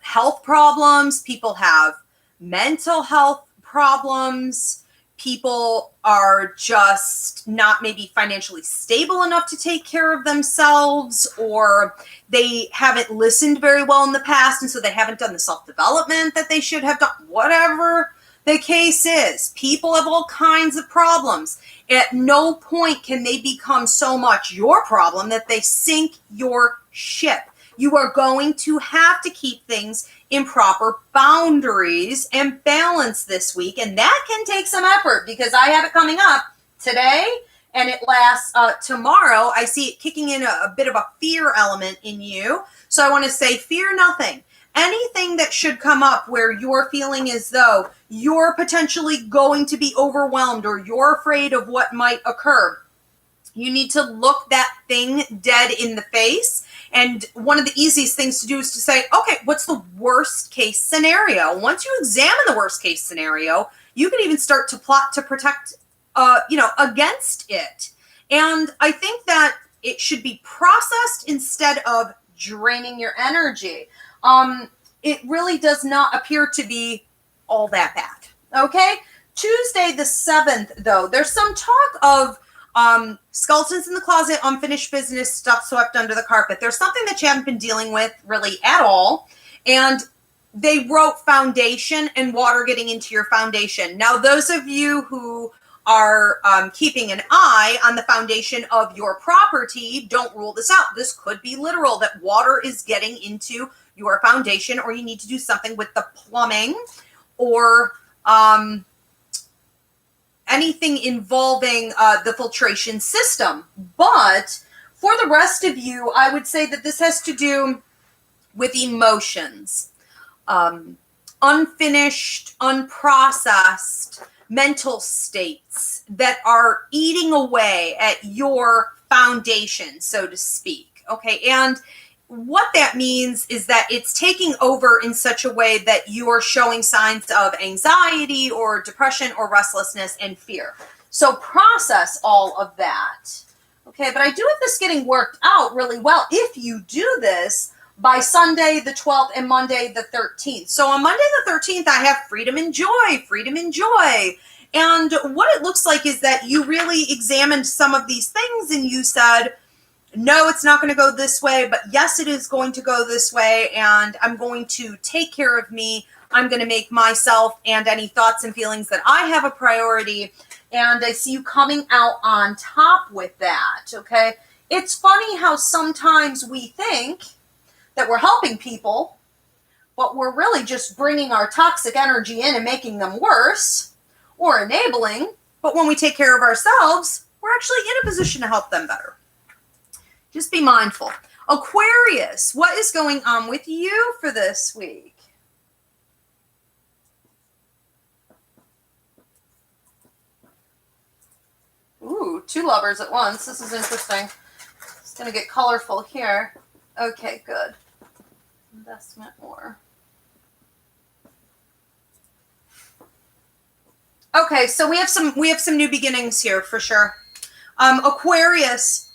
Speaker 1: health problems, people have mental health problems, people are just not maybe financially stable enough to take care of themselves, or they haven't listened very well in the past, and so they haven't done the self-development that they should have done. Whatever the case is, people have all kinds of problems. At no point can they become so much your problem that they sink your ship. You are going to have to keep things in proper boundaries and balance this week. And that can take some effort because I have it coming up today and it lasts tomorrow. I see it kicking in a bit of a fear element in you. So I want to say fear nothing. Anything that should come up where you're feeling as though you're potentially going to be overwhelmed or you're afraid of what might occur, you need to look that thing dead in the face. And one of the easiest things to do is to say, okay, what's the worst case scenario? Once you examine the worst case scenario, you can even start to plot to protect, against it. And I think that it should be processed instead of draining your energy. It really does not appear to be all that bad. Okay. Tuesday the 7th, though, there's some talk of skeletons in the closet, unfinished business, stuff swept under the carpet. There's something that you haven't been dealing with really at all. And they wrote foundation and water getting into your foundation. Now, those of you who are keeping an eye on the foundation of your property, don't rule this out. This could be literal, that water is getting into your foundation, or you need to do something with the plumbing or anything involving the filtration system. But for the rest of you, I would say that this has to do with emotions, unfinished, unprocessed mental states that are eating away at your foundation, so to speak. Okay, and what that means is that it's taking over in such a way that you are showing signs of anxiety or depression or restlessness and fear. So process all of that. Okay, but I do have this getting worked out really well if you do this by Sunday the 12th and Monday the 13th. So on Monday the 13th, I have freedom and joy, freedom and joy. And what it looks like is that you really examined some of these things and you said, no, it's not going to go this way, but yes, it is going to go this way, and I'm going to take care of me. I'm going to make myself and any thoughts and feelings that I have a priority, and I see you coming out on top with that, okay? It's funny how sometimes we think that we're helping people, but we're really just bringing our toxic energy in and making them worse, or enabling, but when we take care of ourselves, we're actually in a position to help them better. Just be mindful. Aquarius, what is going on with you for this week? Ooh, 2 lovers at once. This is interesting. It's going to get colorful here. Okay, good. Investment or... Okay, so we have some new beginnings here for sure. Aquarius...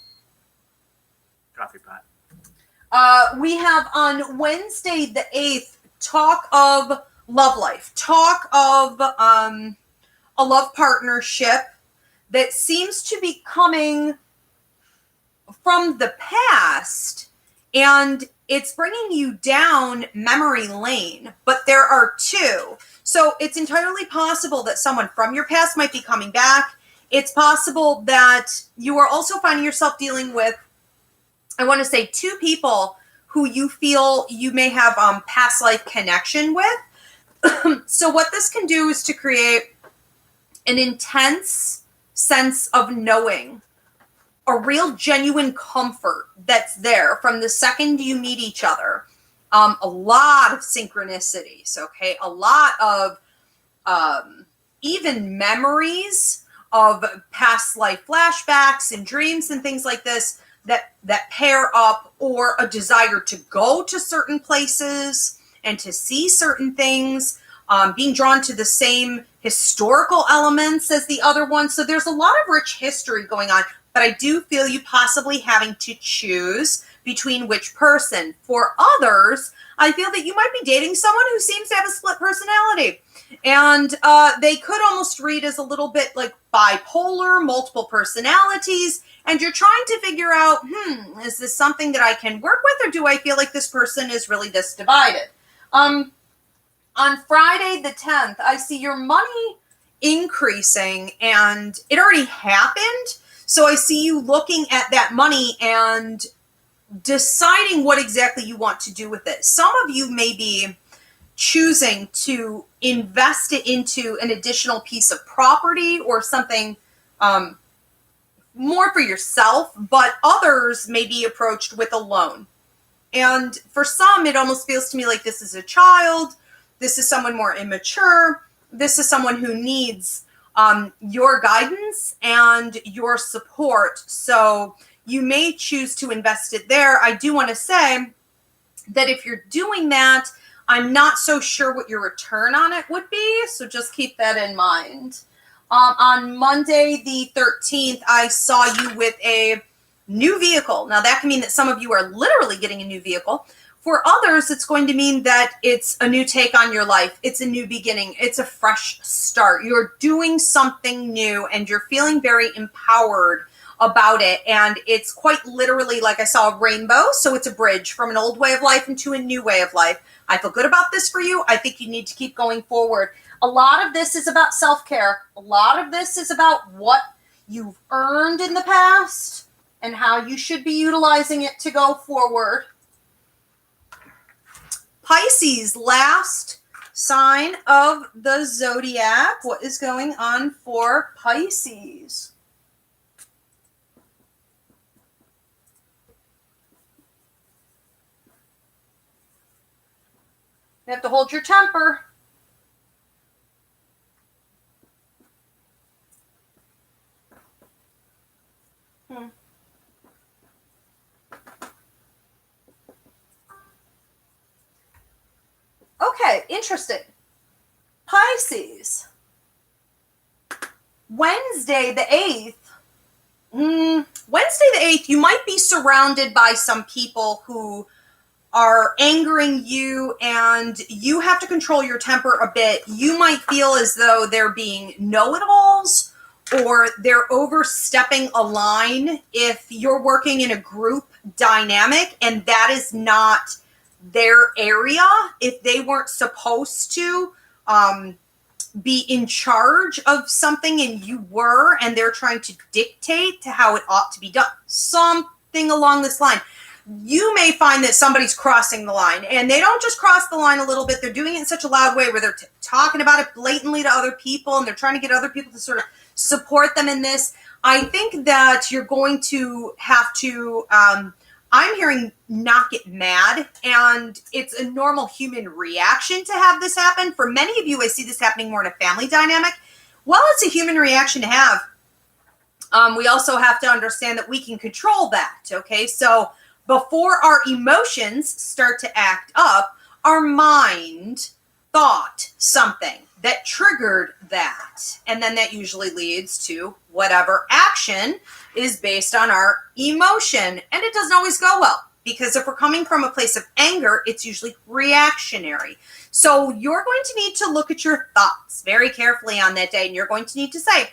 Speaker 2: Coffee pot.
Speaker 1: We have on Wednesday the 8th, talk of love life, talk of a love partnership that seems to be coming from the past, and it's bringing you down memory lane, but there are 2. So it's entirely possible that someone from your past might be coming back. It's possible that you are also finding yourself dealing with, I want to say, 2 people who you feel you may have past life connection with. So what this can do is to create an intense sense of knowing, a real genuine comfort that's there from the second you meet each other. A lot of synchronicities, okay? A lot of even memories of past life flashbacks and dreams and things like this that pair up, or a desire to go to certain places and to see certain things, being drawn to the same historical elements as the other one. So there's a lot of rich history going on, but I do feel you possibly having to choose between which person. For others, I feel that you might be dating someone who seems to have a split personality, and they could almost read as a little bit like bipolar, multiple personalities, and you're trying to figure out, is this something that I can work with, or do I feel like this person is really this divided? On Friday the 10th, I see your money increasing, and it already happened. So I see you looking at that money and deciding what exactly you want to do with it. Some of you may be choosing to invest it into an additional piece of property or something more for yourself, but others may be approached with a loan. And for some, it almost feels to me like this is a child, this is someone more immature, this is someone who needs your guidance and your support. So you may choose to invest it there. I do want to say that if you're doing that, I'm not so sure what your return on it would be. So just keep that in mind. On Monday, the 13th, I saw you with a new vehicle. Now that can mean that some of you are literally getting a new vehicle. For others, it's going to mean that it's a new take on your life. It's a new beginning. It's a fresh start. You're doing something new and you're feeling very empowered about it. And it's quite literally like I saw a rainbow. So it's a bridge from an old way of life into a new way of life. I feel good about this for you. I think you need to keep going forward. A lot of this is about self-care. A lot of this is about what you've earned in the past and how you should be utilizing it to go forward. Pisces, last Sign of the zodiac. What is going on for Pisces? You have to hold your temper. Okay, interesting. Pisces. Wednesday the 8th. Wednesday the 8th, you might be surrounded by some people who are angering you and you have to control your temper a bit. You might feel as though they're being know-it-alls or they're overstepping a line if you're working in a group dynamic and that is not their area. If they weren't supposed to be in charge of something and you were, and they're trying to dictate to how it ought to be done, something along this line. You may find that somebody's crossing the line, and they don't just cross the line a little bit. They're doing it in such a loud way where they're talking about it blatantly to other people, and they're trying to get other people to sort of support them in this. I think that you're going to have to, I'm hearing not get mad, and it's a normal human reaction to have this happen. For many of you, I see this happening more in a family dynamic. While it's a human reaction to have, we also have to understand that we can control that, okay? So before our emotions start to act up, our mind thought something that triggered that. And then that usually leads to whatever action is based on our emotion. And it doesn't always go well, because if we're coming from a place of anger, it's usually reactionary. So you're going to need to look at your thoughts very carefully on that day. And you're going to need to say,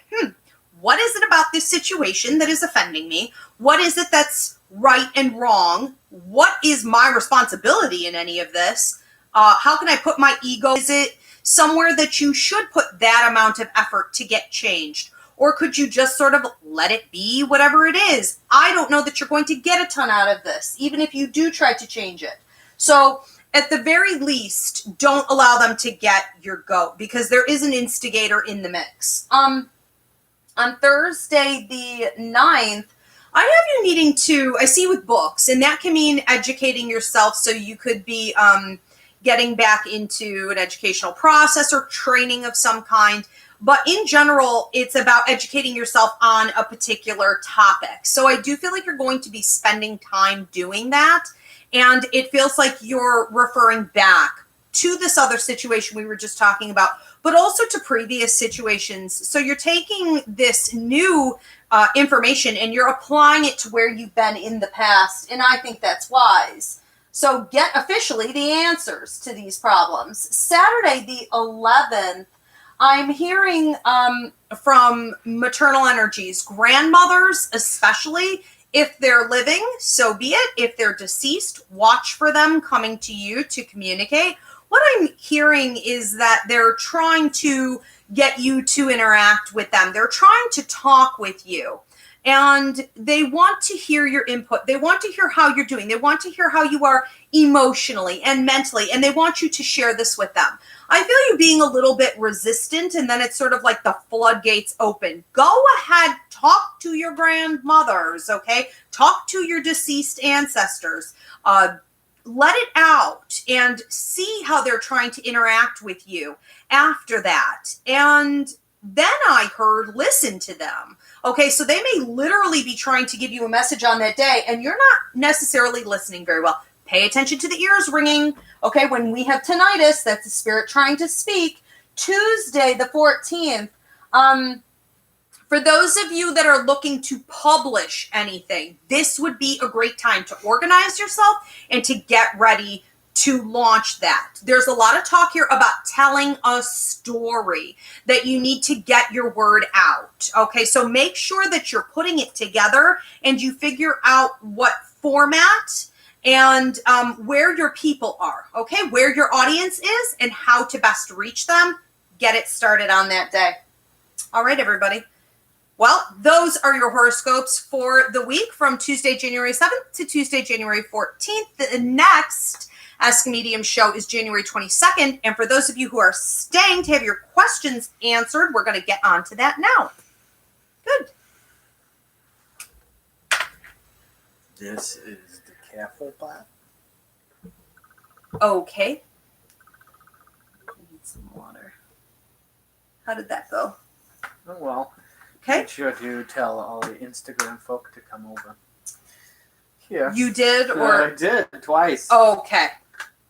Speaker 1: what is it about this situation that is offending me? What is it that's right and wrong? What is my responsibility in any of this? How can I put my ego? Is it somewhere that you should put that amount of effort to get changed? Or could you just sort of let it be whatever it is? I don't know that you're going to get a ton out of this, even if you do try to change it. So at the very least, don't allow them to get your goat, because there is an instigator in the mix. On Thursday the 9th, I have you needing to, I see with books, and that can mean educating yourself. So you could be getting back into an educational process or training of some kind. But in general, it's about educating yourself on a particular topic. So I do feel like you're going to be spending time doing that. And it feels like you're referring back to this other situation we were just talking about, but also to previous situations. So you're taking this new information and you're applying it to where you've been in the past. And I think that's wise. So get officially the answers to these problems. Saturday the 11th, I'm hearing from maternal energies, grandmothers especially. If they're living, so be it. If they're deceased, watch for them coming to you to communicate. What I'm hearing is that they're trying to get you to interact with them. They're trying to talk with you. And they want to hear your input. They want to hear how you're doing. They want to hear how you are emotionally and mentally. And they want you to share this with them. I feel you being a little bit resistant, and then it's sort of like the floodgates open. Go ahead, talk to your grandmothers, okay? Talk to your deceased ancestors. Let it out and see how they're trying to interact with you after that. And then I heard, listen to them. Okay, so they may literally be trying to give you a message on that day, and you're not necessarily listening very well. Pay attention to the ears ringing. Okay, when we have tinnitus, that's the spirit trying to speak. Tuesday, the 14th, for those of you that are looking to publish anything, this would be a great time to organize yourself and to get ready to launch that. There's a lot of talk here about telling a story, that you need to get your word out. Okay, so make sure that you're putting it together and you figure out what format and where your people are, okay, where your audience is and how to best reach them. Get it started on that day. All right, everybody. Well, those are your horoscopes for the week from Tuesday, January 7th to Tuesday, January 14th. The next Ask a Medium show is January 22nd. And for those of you who are staying to have your questions answered, we're going to get on to that now. Good.
Speaker 2: This is the careful part.
Speaker 1: Okay. I need some water. How did that go?
Speaker 2: Oh, well.
Speaker 1: Okay.
Speaker 2: Make sure to tell all the Instagram folk to come over. Here.
Speaker 1: You did, or?
Speaker 2: I did, twice.
Speaker 1: Okay.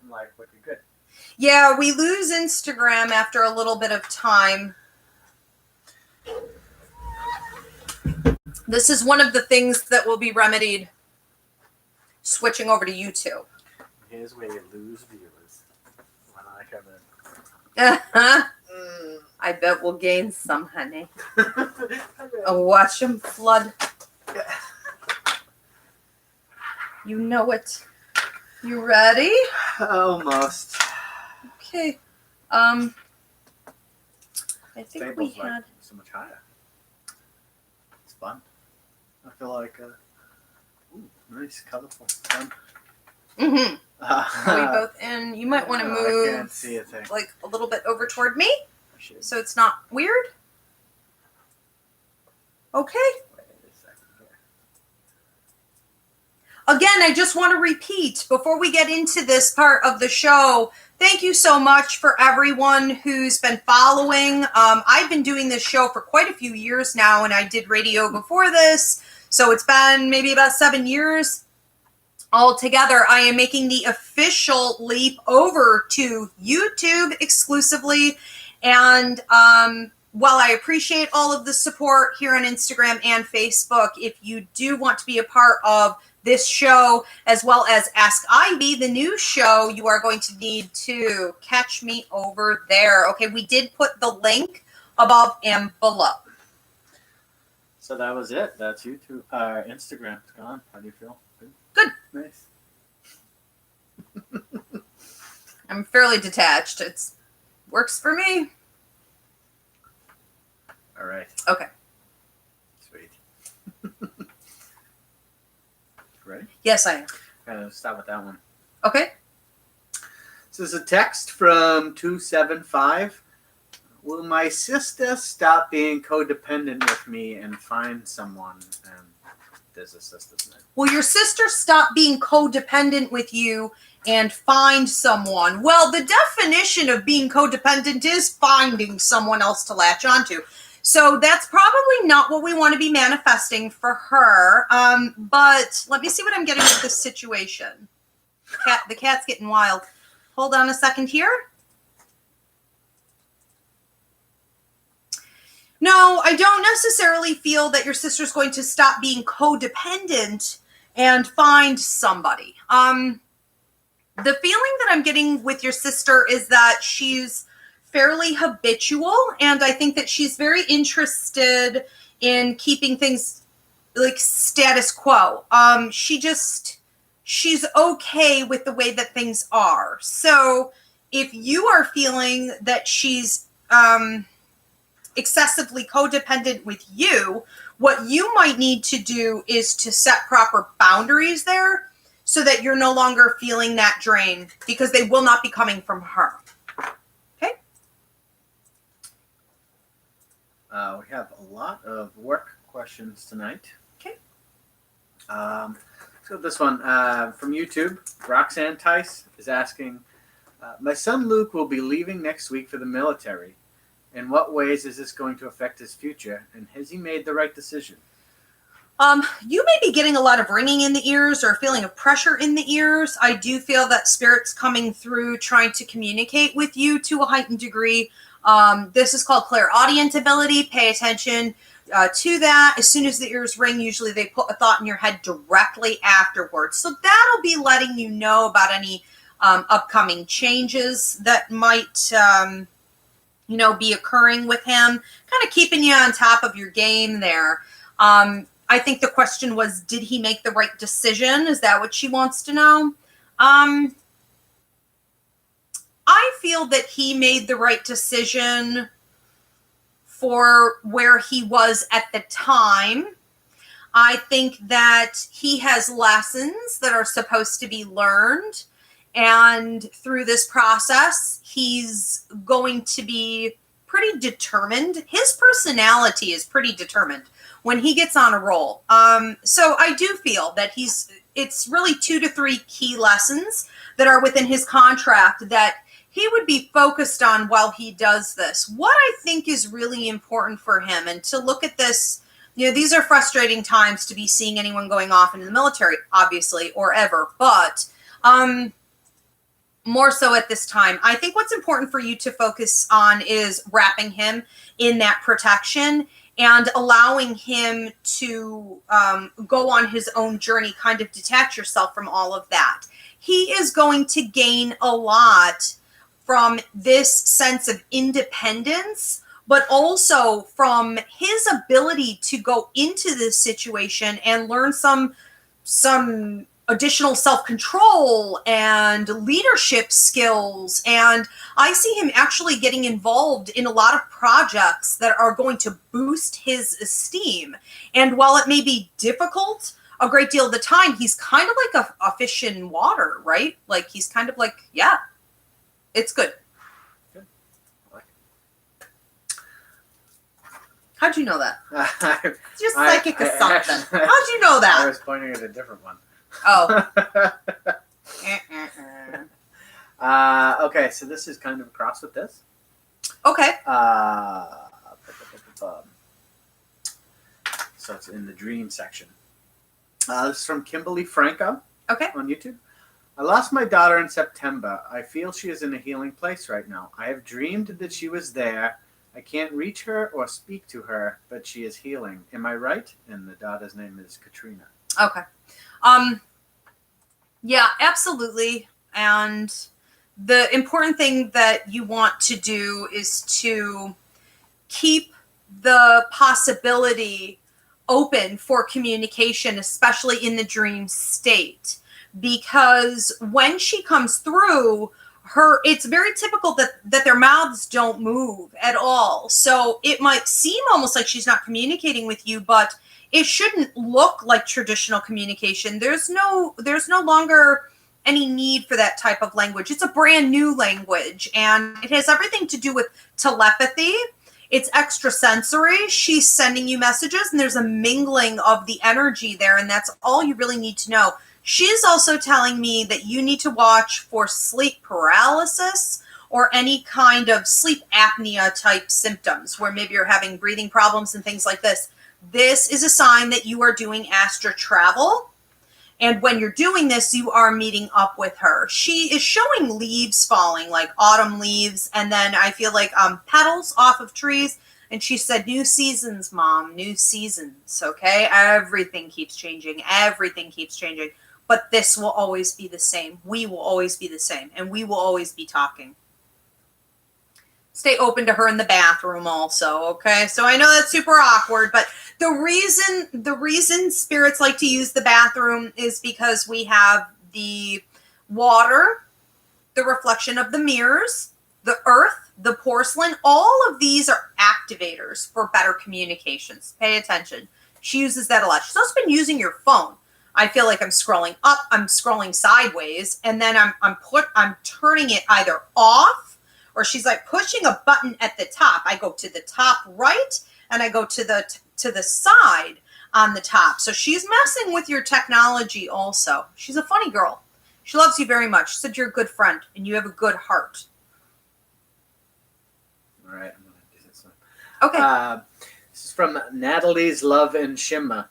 Speaker 2: I'm like, looking good.
Speaker 1: Yeah, we lose Instagram after a little bit of time. This is one of the things that will be remedied switching over to YouTube.
Speaker 2: Here's where you lose viewers. When I come in.
Speaker 1: I bet we'll gain some, honey. Oh, watch them flood. You know it. You ready?
Speaker 2: Almost.
Speaker 1: Okay. I think
Speaker 2: Table's
Speaker 1: we
Speaker 2: like
Speaker 1: had...
Speaker 2: so much higher. It's fun. I feel like nice, colorful, fun.
Speaker 1: Mm-hmm. Are we both in? You might want to move
Speaker 2: I can't see a thing.
Speaker 1: like a little bit over toward me so it's not weird. Okay.
Speaker 2: Wait a second here.
Speaker 1: Again, I just want to repeat before we get into this part of the show, thank you so much for everyone who's been following. I've been doing this show for quite a few years now, and I did radio before this, so it's been maybe about 7 years altogether. I am making the official leap over to YouTube exclusively, and while I appreciate all of the support here on Instagram and Facebook, if you do want to be a part of this show, as well as Ask Ivy, the new show, you are going to need to catch me over there. Okay, we did put the link above and below.
Speaker 2: So that was it. That's YouTube. Instagram's gone. How do you feel?
Speaker 1: Good.
Speaker 2: Nice.
Speaker 1: I'm fairly detached. It's works for me.
Speaker 2: All right.
Speaker 1: Okay.
Speaker 2: Sweet. Ready?
Speaker 1: Yes, I am.
Speaker 2: I'm going to start with that one.
Speaker 1: Okay.
Speaker 2: This is a text from 275. Will my sister stop being codependent with me and find someone? And there's a sister's name.
Speaker 1: Will your sister stop being codependent with you and find someone? Well, the definition of being codependent is finding someone else to latch onto. So that's probably not what we want to be manifesting for her. But let me see what I'm getting with this situation. The cat's getting wild. Hold on a second here. No, I don't necessarily feel that your sister's going to stop being codependent and find somebody. The feeling that I'm getting with your sister is that she's fairly habitual, and I think that she's very interested in keeping things like status quo. She's okay with the way that things are. So if you are feeling that she's excessively codependent with you, what you might need to do is to set proper boundaries there so that you're no longer feeling that drain, because they will not be coming from her. Okay?
Speaker 2: We have a lot of work questions tonight.
Speaker 1: Okay.
Speaker 2: So this one from YouTube, Roxanne Tice is asking, my son Luke will be leaving next week for the military. In what ways is this going to affect his future, and has he made the right decision?
Speaker 1: You may be getting a lot of ringing in the ears or a feeling of pressure in the ears. I do feel that spirit's coming through trying to communicate with you to a heightened degree. This is called clairaudient ability. Pay attention to that. As soon as the ears ring, usually they put a thought in your head directly afterwards. So that'll be letting you know about any upcoming changes that might be occurring with him, kind of keeping you on top of your game there. I think the question was, did he make the right decision? Is that what she wants to know? I feel that he made the right decision for where he was at the time. I think that he has lessons that are supposed to be learned, And through this process, he's going to be pretty determined. His personality is pretty determined when he gets on a roll. So I do feel that it's really 2 to 3 key lessons that are within his contract that he would be focused on while he does this. What I think is really important for him, and to look at this, these are frustrating times to be seeing anyone going off into the military, obviously, or ever, but more so at this time. I think what's important for you to focus on is wrapping him in that protection and allowing him to go on his own journey, kind of detach yourself from all of that. He is going to gain a lot from this sense of independence, but also from his ability to go into this situation and learn some additional self-control and leadership skills. And I see him actually getting involved in a lot of projects that are going to boost his esteem. And while it may be difficult a great deal of the time, he's kind of like a fish in water, right? Like he's kind of like, yeah, it's good.
Speaker 2: Good. I like it.
Speaker 1: How'd you know that? It's just psychic or something.
Speaker 2: Actually,
Speaker 1: How'd you know that?
Speaker 2: I was pointing at a different one.
Speaker 1: Oh.
Speaker 2: Okay, so this is kind of a cross with this.
Speaker 1: Okay.
Speaker 2: So it's in the dream section. This is from Kimberly Franco.
Speaker 1: Okay.
Speaker 2: On YouTube. I lost my daughter in September. I feel she is in a healing place right now. I have dreamed that she was there. I can't reach her or speak to her, but she is healing. Am I right? And the daughter's name is Katrina.
Speaker 1: Okay. Yeah, absolutely. And the important thing that you want to do is to keep the possibility open for communication, especially in the dream state. Because when she comes through, it's very typical that their mouths don't move at all. So it might seem almost like she's not communicating with you, but it shouldn't look like traditional communication. There's no longer any need for that type of language. It's a brand new language, and it has everything to do with telepathy. It's extrasensory. She's sending you messages, and there's a mingling of the energy there, and that's all you really need to know. She's also telling me that you need to watch for sleep paralysis or any kind of sleep apnea type symptoms where maybe you're having breathing problems and things like this. This is a sign that you are doing astral travel. And when you're doing this, you are meeting up with her. She is showing leaves falling, like autumn leaves. And then I feel like petals off of trees. And she said, new seasons, Mom, new seasons. Okay. Everything keeps changing. Everything keeps changing. But this will always be the same. We will always be the same. And we will always be talking. Stay open to her in the bathroom also, okay? So I know that's super awkward, but the reason spirits like to use the bathroom is because we have the water, the reflection of the mirrors, the earth, the porcelain. All of these are activators for better communications. Pay attention. She uses that a lot. She's also been using your phone. I feel like I'm scrolling up, I'm scrolling sideways, and then I'm turning it either off, or she's like pushing a button at the top. I go to the top right, and I go to the side on the top. So she's messing with your technology also. She's a funny girl. She loves you very much. She said you're a good friend, and you have a good heart.
Speaker 2: All right, I'm going to do this one.
Speaker 1: Okay.
Speaker 2: This is from Natalie's Love and Shimmer.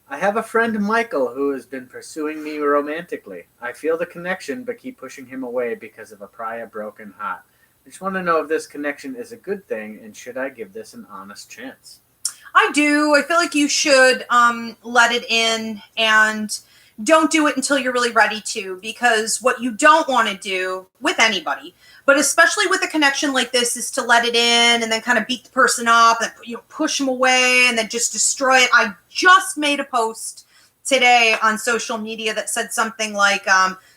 Speaker 2: I have a friend, Michael, who has been pursuing me romantically. I feel the connection, but keep pushing him away because of a prior broken heart. I just want to know if this connection is a good thing, and should I give this an honest chance?
Speaker 1: I do. I feel like you should let it in, and don't do it until you're really ready to, because what you don't want to do with anybody, but especially with a connection like this, is to let it in and then kind of beat the person up and push them away and then just destroy it. I just made a post today on social media that said something like,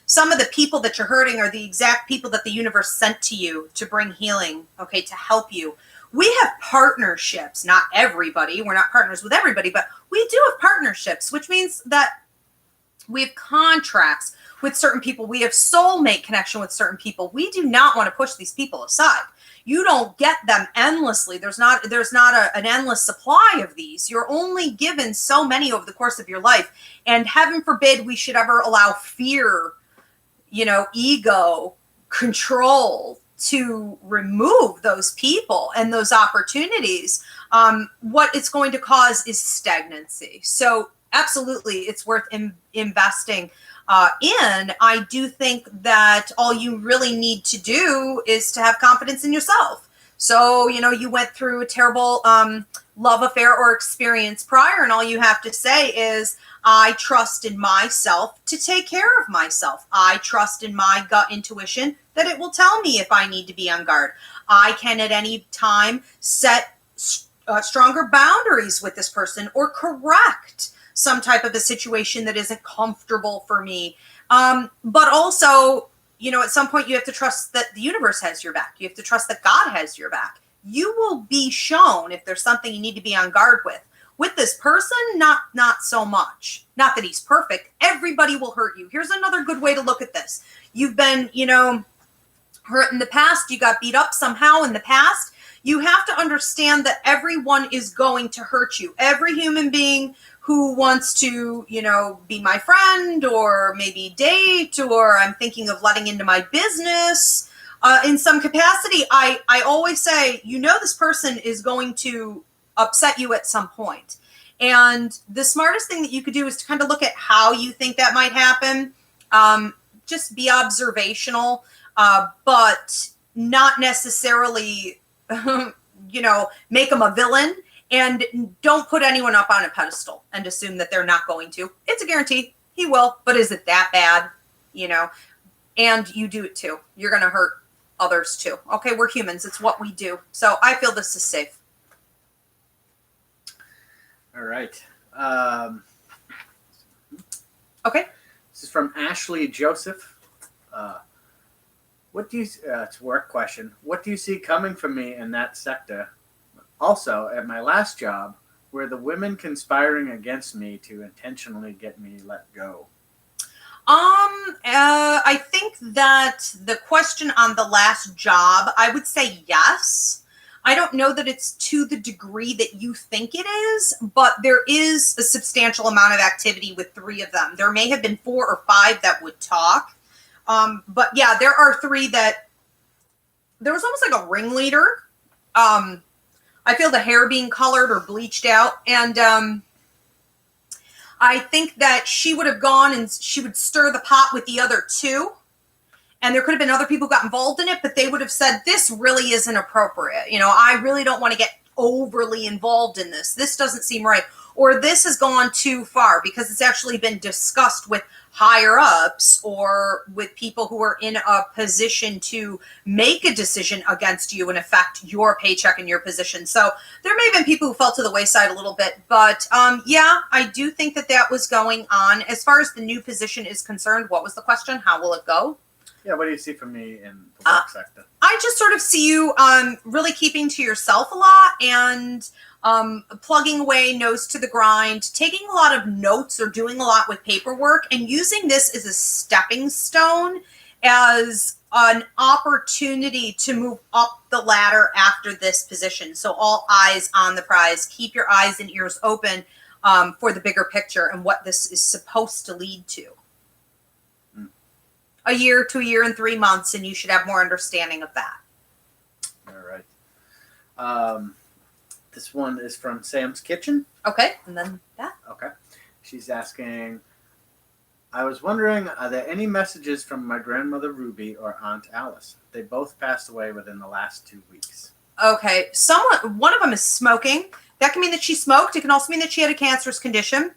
Speaker 1: some of the people that you're hurting are the exact people that the universe sent to you to bring healing, okay, to help you. We have partnerships, not everybody. We're not partners with everybody, but we do have partnerships, which means that We have contracts with certain people. We have soulmate connection with certain people. We do not want to push these people aside. You don't get them endlessly. There's not an endless supply of these. You're only given so many over the course of your life. And heaven forbid we should ever allow fear, ego, control to remove those people and those opportunities. What it's going to cause is stagnancy. So absolutely, it's worth investing in. I do think that all you really need to do is to have confidence in yourself. So, you went through a terrible love affair or experience prior, and all you have to say is, I trust in myself to take care of myself. I trust in my gut intuition that it will tell me if I need to be on guard. I can at any time set stronger boundaries with this person or correct some type of a situation that isn't comfortable for me. But also, at some point you have to trust that the universe has your back. You have to trust that God has your back. You will be shown if there's something you need to be on guard with. With this person, not so much. Not that he's perfect. Everybody will hurt you. Here's another good way to look at this. You've been, hurt in the past. You got beat up somehow in the past. You have to understand that everyone is going to hurt you. Every human being who wants to, be my friend or maybe date, or I'm thinking of letting into my business in some capacity, I always say, this person is going to upset you at some point. And the smartest thing that you could do is to kind of look at how you think that might happen. Just be observational, but not necessarily, make them a villain. And don't put anyone up on a pedestal and assume that they're not going to. It's a guarantee. He will. But is it that bad? And you do it too. You're going to hurt others too. Okay, we're humans. It's what we do. So I feel this is safe.
Speaker 2: All right.
Speaker 1: Okay.
Speaker 2: This is from Ashley Joseph. It's a work question. What do you see coming for me in that sector? Also, at my last job, were the women conspiring against me to intentionally get me let go?
Speaker 1: I think that the question on the last job, I would say yes. I don't know that it's to the degree that you think it is, but there is a substantial amount of activity with 3 of them. There may have been 4 or 5 that would talk. But yeah, there are 3 that there was almost like a ringleader. I feel the hair being colored or bleached out. And I think that she would have gone and she would stir the pot with the other 2. And there could have been other people who got involved in it, but they would have said, this really isn't appropriate. I really don't want to get overly involved in this. This doesn't seem right. Or this has gone too far, because it's actually been discussed with higher ups or with people who are in a position to make a decision against you and affect your paycheck and your position. So there may have been people who fell to the wayside a little bit, but yeah, I do think that was going on. As far as the new position is concerned, what was the question? How will it go?
Speaker 2: Yeah, what do you see from me in the work sector?
Speaker 1: I just sort of see you really keeping to yourself a lot and plugging away, nose to the grind, taking a lot of notes or doing a lot with paperwork, and using this as a stepping stone, as an opportunity to move up the ladder after this position. So all eyes on the prize. Keep your eyes and ears open for the bigger picture and what this is supposed to lead to. A year to a year and 3 months, and you should have more understanding of that.
Speaker 2: All right. This one is from Sam's Kitchen.
Speaker 1: Okay, and then that.
Speaker 2: Okay. She's asking, I was wondering, are there any messages from my grandmother Ruby or Aunt Alice? They both passed away within the last 2 weeks.
Speaker 1: Okay, one of them is smoking. That can mean that she smoked. It can also mean that she had a cancerous condition.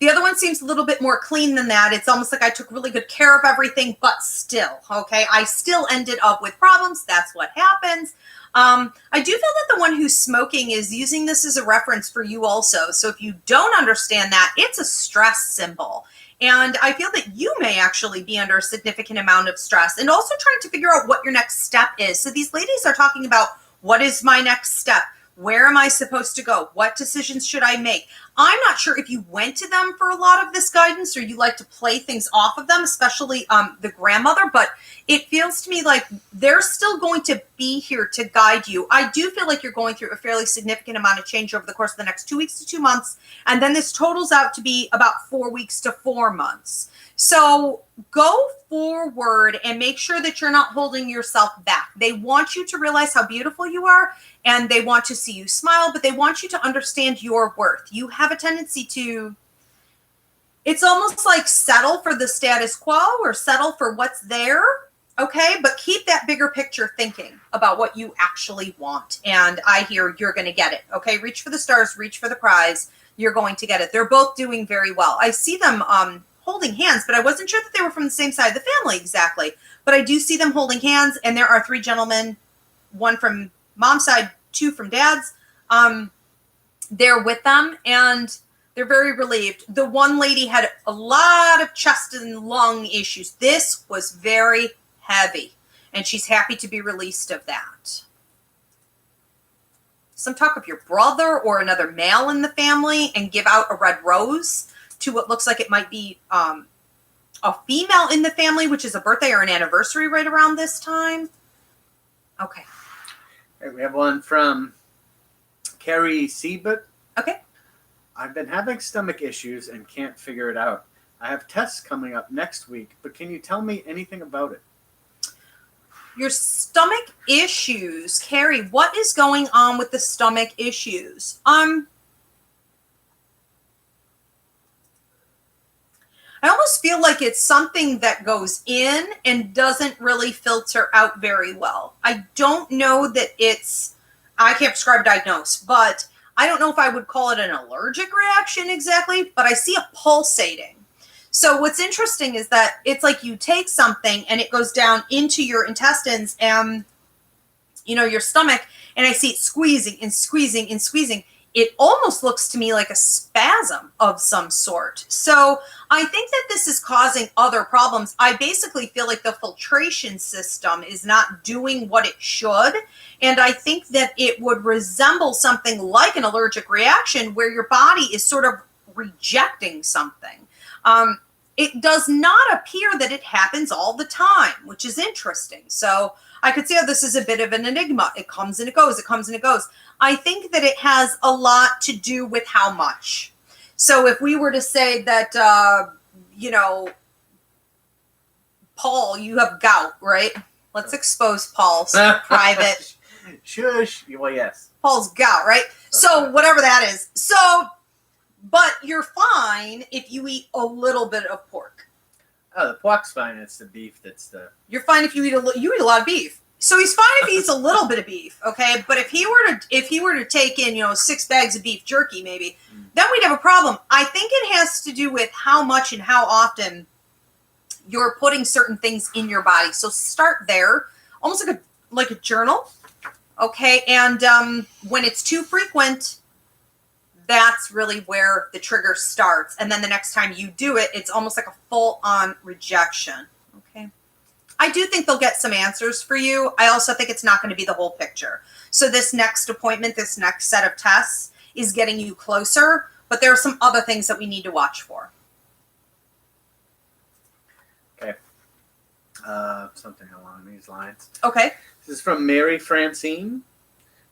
Speaker 1: The other one seems a little bit more clean than that. It's almost like I took really good care of everything, but still, okay, I still ended up with problems. That's what happens. I do feel that the one who's smoking is using this as a reference for you also. So if you don't understand that, it's a stress symbol. And I feel that you may actually be under a significant amount of stress and also trying to figure out what your next step is. So these ladies are talking about, what is my next step? Where am I supposed to go? What decisions should I make? I'm not sure if you went to them for a lot of this guidance or you like to play things off of them, especially the grandmother, but it feels to me like they're still going to be here to guide you. I do feel like you're going through a fairly significant amount of change over the course of the next 2 weeks to 2 months, and then this totals out to be about 4 weeks to 4 months. So go forward and make sure that you're not holding yourself back. They want you to realize how beautiful you are, and they want to see you smile, but they want you to understand your worth. You have a tendency to, it's almost like settle for the status quo or settle for what's there, okay? But keep that bigger picture thinking about what you actually want. And I hear you're going to get it, okay? Reach for the stars, reach for the prize. You're going to get it. They're both doing very well. I see them holding hands, but I wasn't sure that they were from the same side of the family exactly. But I do see them holding hands, and there are 3 gentlemen, 1 from mom's side, 2 from dad's. They're with them, and they're very relieved. The one lady had a lot of chest and lung issues. This was very heavy, and she's happy to be released of that. Some talk of your brother or another male in the family, and give out a red rose to what looks like it might be a female in the family, which is a birthday or an anniversary right around this time. Okay.
Speaker 2: Okay, we have one from Carrie Siebert.
Speaker 1: Okay.
Speaker 2: I've been having stomach issues and can't figure it out. I have tests coming up next week, but can you tell me anything about it?
Speaker 1: Your stomach issues, Carrie, what is going on with the stomach issues? I almost feel like it's something that goes in and doesn't really filter out very well. I don't know that I can't prescribe diagnose, but I don't know if I would call it an allergic reaction exactly, but I see a pulsating. So what's interesting is that it's like you take something and it goes down into your intestines and, your stomach, and I see it squeezing and squeezing and squeezing. It almost looks to me like a spasm of some sort. So I think that this is causing other problems. I basically feel like the filtration system is not doing what it should. And I think that it would resemble something like an allergic reaction where your body is sort of rejecting something. It does not appear that it happens all the time, which is interesting. So I could see how this is a bit of an enigma. It comes and it goes. It comes and it goes. I think that it has a lot to do with how much. So if we were to say that, Paul, you have gout, right? Let's expose Paul's private.
Speaker 2: Shush. Well, yes.
Speaker 1: Paul's gout, right? So whatever that is. But you're fine if you eat a little bit of pork.
Speaker 2: Oh, the pork's fine. It's the beef that's the...
Speaker 1: You're fine if you eat a lot of beef. So he's fine if he eats a little bit of beef, okay? But if he were to take in, 6 bags of beef jerky maybe, then we'd have a problem. I think it has to do with how much and how often you're putting certain things in your body. So start there, almost like a journal, okay? And when it's too frequent, that's really where the trigger starts. And then the next time you do it, it's almost like a full-on rejection, okay? I do think they'll get some answers for you. I also think it's not going to be the whole picture. So this next appointment, this next set of tests is getting you closer, but there are some other things that we need to watch for.
Speaker 2: Okay. Something along these lines.
Speaker 1: Okay.
Speaker 2: This is from Mary Francine.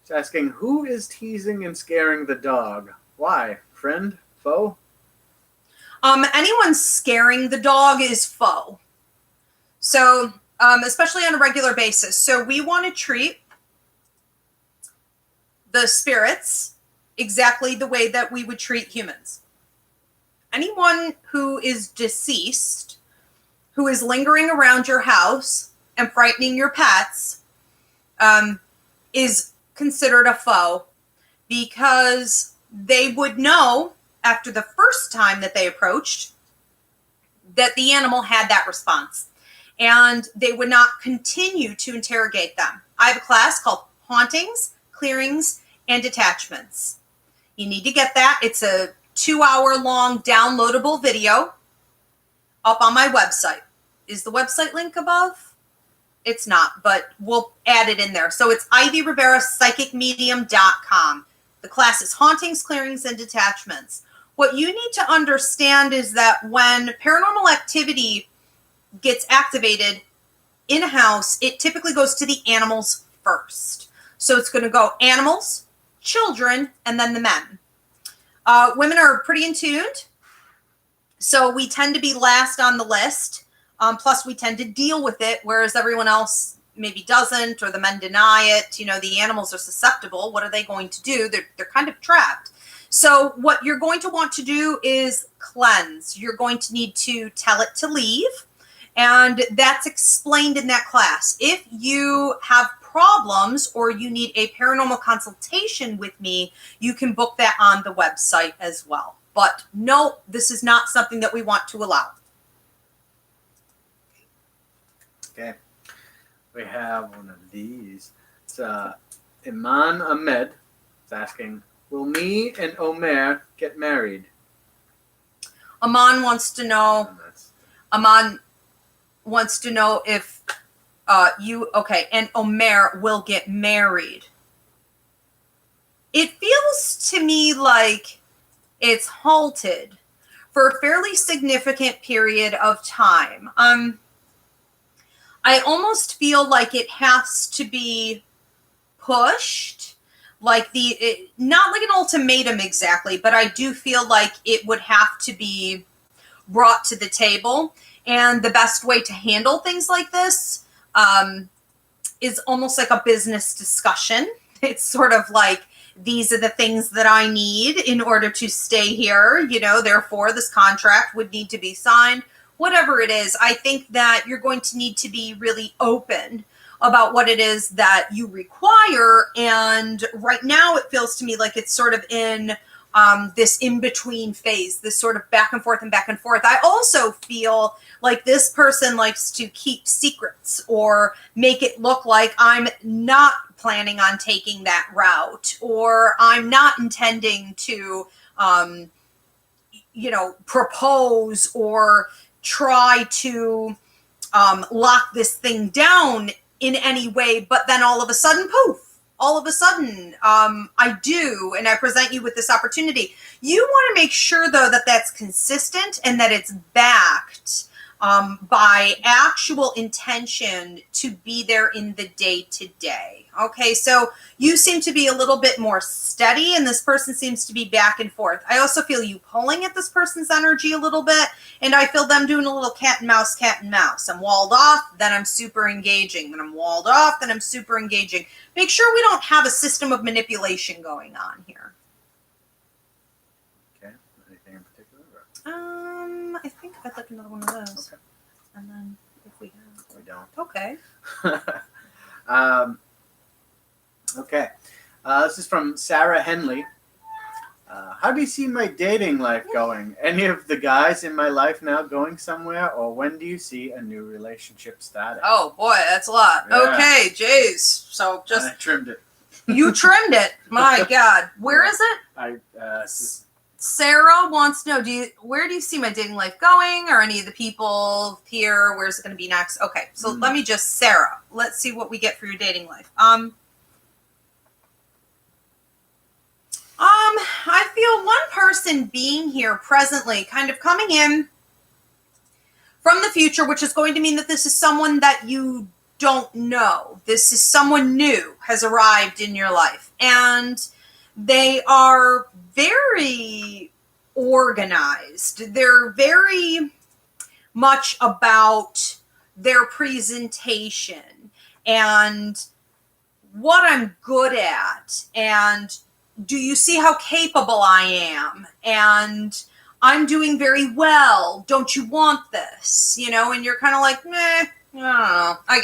Speaker 2: She's asking, who is teasing and scaring the dog? Why? Friend? Foe?
Speaker 1: Anyone scaring the dog is foe. So, especially on a regular basis. So we want to treat the spirits exactly the way that we would treat humans. Anyone who is deceased, who is lingering around your house and frightening your pets, is considered a foe, because they would know after the first time that they approached that the animal had that response, and they would not continue to interrogate them. I have a class called Hauntings, Clearings, and Detachments. You need to get that. It's a 2-hour-long downloadable video up on my website. Is the website link above? It's not, but we'll add it in there. So it's ivyrivera.psychicmedium.com. The class is Hauntings, Clearings, and Detachments. What you need to understand is that when paranormal activity gets activated in a house, it typically goes to the animals first. So it's going to go animals, children, and then the men. Women are pretty in tuned, so we tend to be last on the list. Plus, we tend to deal with it, whereas everyone else maybe doesn't, or the men deny it. You know, the animals are susceptible. What are they going to do? They're kind of trapped. So what you're going to want to do is cleanse. You're going to need to tell it to leave, and that's explained in that class. If you have problems or you need a paranormal consultation with me, you can book that on the website as well. But no, this is not something that we want to allow.
Speaker 2: Okay. We have one of these. It's Iman Ahmed. It's asking, will me and Omer get married?
Speaker 1: Aman wants to know if and Omer will get married. It feels to me like it's halted for a fairly significant period of time. I almost feel like it has to be pushed, like not like an ultimatum exactly, but I do feel like it would have to be brought to the table. And the best way to handle things like this is almost like a business discussion. It's sort of like, these are the things that I need in order to stay here. You know, therefore, this contract would need to be signed. Whatever it is, I think that you're going to need to be really open about what it is that you require. And right now, it feels to me like it's sort of in this in-between phase, this sort of back and forth and back and forth. I also feel like this person likes to keep secrets or make it look like I'm not planning on taking that route, or I'm not intending to, propose or try to lock this thing down in any way. But then all of a sudden, poof. All of a sudden, I do, and I present you with this opportunity. You want to make sure, though, that that's consistent and that it's backed by actual intention to be there in the day-to-day. Okay, so you seem to be a little bit more steady, and this person seems to be back and forth. I also feel you pulling at this person's energy a little bit, and I feel them doing a little cat and mouse, cat and mouse. I'm walled off, then I'm super engaging. Then I'm walled off, then I'm super engaging. Make sure we don't have a system of manipulation going on here.
Speaker 2: Okay. Anything in particular?
Speaker 1: I think I'd like another one of those.
Speaker 2: Okay.
Speaker 1: And then if we have...
Speaker 2: We don't.
Speaker 1: Okay.
Speaker 2: Okay. This is from Sarah Henley. How do you see my dating life going? Any of the guys in my life now going somewhere? Or when do you see a new relationship starting?
Speaker 1: Oh, boy, that's a lot. Yeah. Okay, jeez. So just...
Speaker 2: I trimmed it.
Speaker 1: You trimmed it. My God. Where is it? Sarah wants to know, where do you see my dating life going? Or any of the people here? Where's it going to be next? Okay, so let me just... Sarah, let's see what we get for your dating life. I feel one person being here presently, kind of coming in from the future, which is going to mean that this is someone that you don't know. This is someone new has arrived in your life, and they are very organized. They're very much about their presentation and what I'm good at, and do you see how capable I am? And I'm doing very well. Don't you want this? You know, and you're kind of like, meh, I don't know. I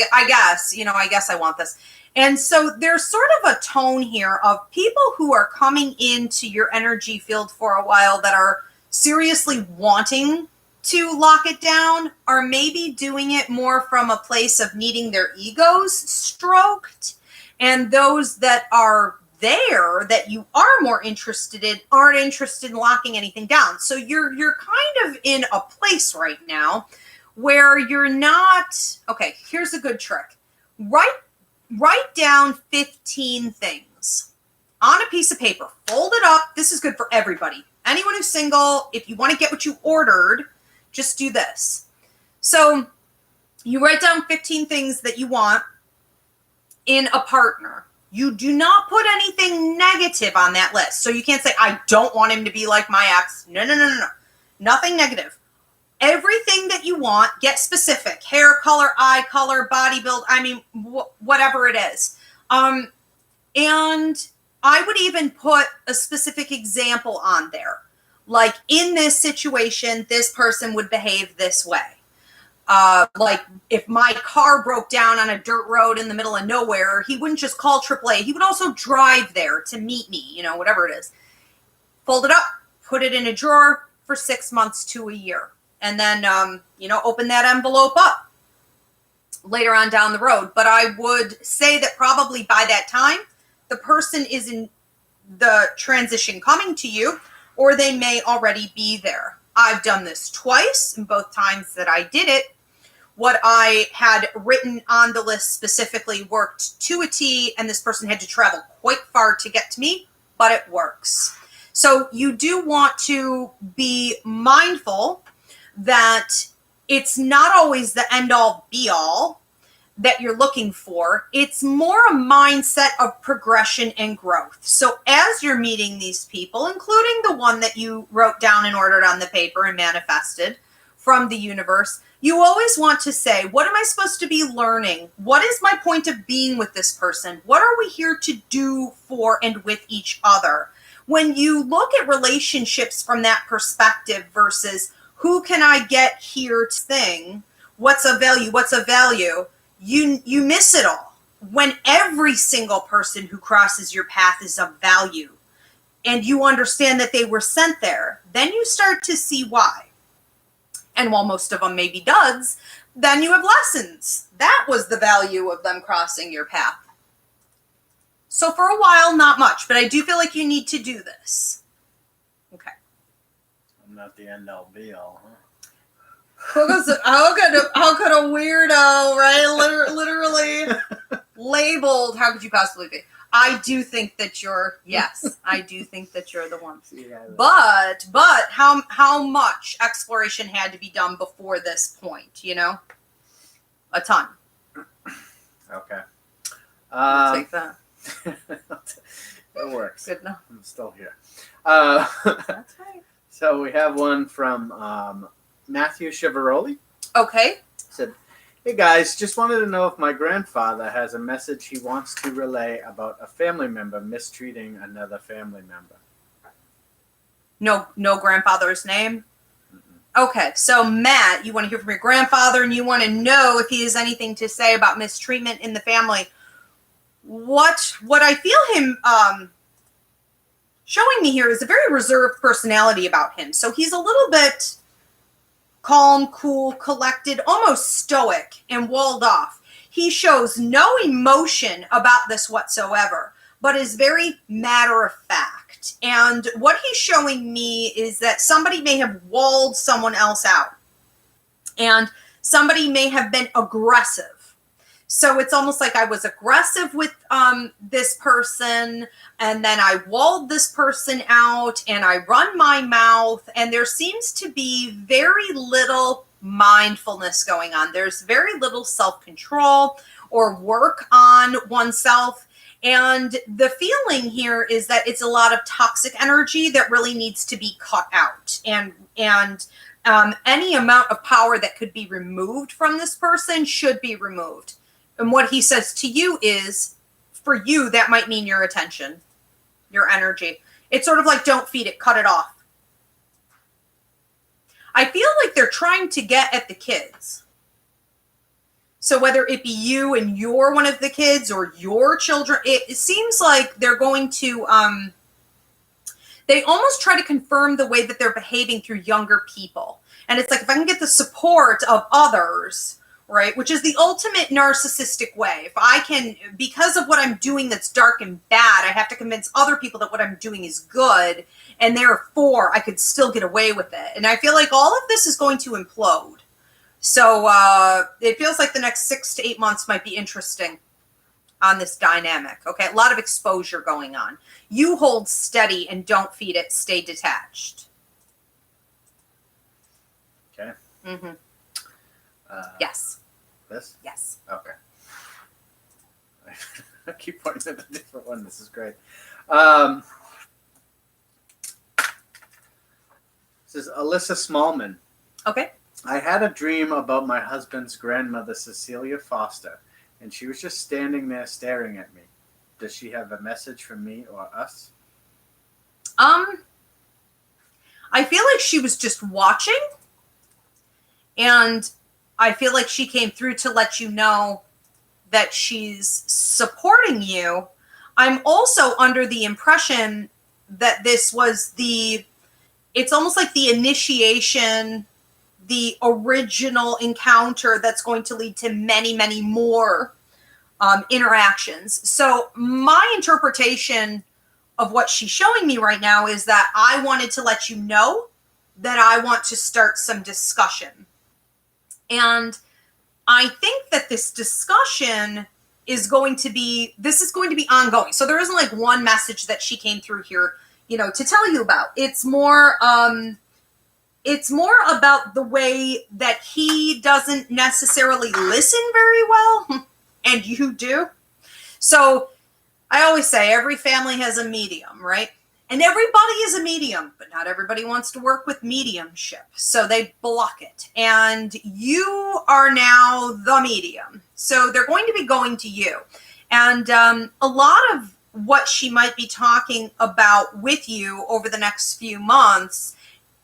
Speaker 1: guess I want this. And so there's sort of a tone here of people who are coming into your energy field for a while that are seriously wanting to lock it down, or maybe doing it more from a place of needing their egos stroked. And those that are there that you are more interested in aren't interested in locking anything down. So you're kind of in a place right now where you're not... Okay, here's a good trick. Write down 15 things on a piece of paper. Fold it up. This is good for everybody. Anyone who's single, if you want to get what you ordered, just do this. So you write down 15 things that you want in a partner. You do not put anything negative on that list. So you can't say, I don't want him to be like my ex. No. Nothing negative. Everything that you want, get specific. Hair color, eye color, body build. I mean, whatever it is. And I would even put a specific example on there. Like, in this situation, this person would behave this way. Like, if my car broke down on a dirt road in the middle of nowhere, he wouldn't just call AAA. He would also drive there to meet me, whatever it is. Fold it up, put it in a drawer for 6 months to a year. And then, open that envelope up later on down the road. But I would say that probably by that time, the person is in the transition coming to you, or they may already be there. I've done this twice, and both times that I did it, what I had written on the list specifically worked to a T, and this person had to travel quite far to get to me, but it works. So you do want to be mindful that it's not always the end-all, be-all that you're looking for. It's more a mindset of progression and growth. So as you're meeting these people, including the one that you wrote down and ordered on the paper and manifested from the universe, you always want to say, what am I supposed to be learning? What is my point of being with this person? What are we here to do for and with each other? When you look at relationships from that perspective versus who can I get here thing, what's of value, you miss it all. When every single person who crosses your path is of value and you understand that they were sent there, then you start to see why. And while most of them may be duds, then you have lessons. That was the value of them crossing your path. So for a while, not much, but I do feel like you need to do this. Okay.
Speaker 2: I'm not the end all be all, huh?
Speaker 1: How could a weirdo, right? Literally labeled. How could you possibly be? I do think that you're. Yes, I do think that you're the one. But how much exploration had to be done before this point? A ton.
Speaker 2: Okay.
Speaker 1: I'll take that.
Speaker 2: It works.
Speaker 1: Good enough.
Speaker 2: I'm still here.
Speaker 1: That's right.
Speaker 2: So we have one from Matthew Chiavaroli.
Speaker 1: Okay.
Speaker 2: Said, hey guys, just wanted to know if my grandfather has a message he wants to relay about a family member mistreating another family member.
Speaker 1: No grandfather's name? Mm-hmm. Okay, so Matt, you want to hear from your grandfather and you want to know if he has anything to say about mistreatment in the family. What I feel him showing me here is a very reserved personality about him. So he's a little bit calm, cool, collected, almost stoic, and walled off. He shows no emotion about this whatsoever, but is very matter of fact. And what he's showing me is that somebody may have walled someone else out, and somebody may have been aggressive. So it's almost like I was aggressive with this person, and then I walled this person out, and I run my mouth, and there seems to be very little mindfulness going on. There's very little self-control or work on oneself. And the feeling here is that it's a lot of toxic energy that really needs to be cut out. And any amount of power that could be removed from this person should be removed. And what he says to you is, for you, that might mean your attention, your energy. It's sort of like, don't feed it, cut it off. I feel like they're trying to get at the kids. So whether it be you and you're one of the kids or your children, it seems like they're going to, they almost try to confirm the way that they're behaving through younger people. And it's like, if I can get the support of others, right, which is the ultimate narcissistic way. If I can, because of what I'm doing that's dark and bad, I have to convince other people that what I'm doing is good, and therefore I could still get away with it. And I feel like all of this is going to implode. So it feels like the next 6 to 8 months might be interesting on this dynamic. Okay, a lot of exposure going on. You hold steady and don't feed it. Stay detached.
Speaker 2: Okay.
Speaker 1: Mm-hmm. Yes.
Speaker 2: This?
Speaker 1: Yes.
Speaker 2: Okay. I keep pointing at a different one. This is great. This is Alyssa Smallman.
Speaker 1: Okay.
Speaker 2: I had a dream about my husband's grandmother, Cecilia Foster, and she was just standing there staring at me. Does she have a message for me or us?
Speaker 1: I feel like she was just watching, and I feel like she came through to let you know that she's supporting you. I'm also under the impression that this was it's almost like the initiation, the original encounter that's going to lead to many, many more interactions. So my interpretation of what she's showing me right now is that I wanted to let you know that I want to start some discussion. And I think that this discussion is going to be ongoing. So there isn't like one message that she came through here, to tell you about. It's more about the way that he doesn't necessarily listen very well, and you do. So I always say every family has a medium, right? And everybody is a medium, but not everybody wants to work with mediumship. So they block it. And you are now the medium. So they're going to be going to you. And a lot of what she might be talking about with you over the next few months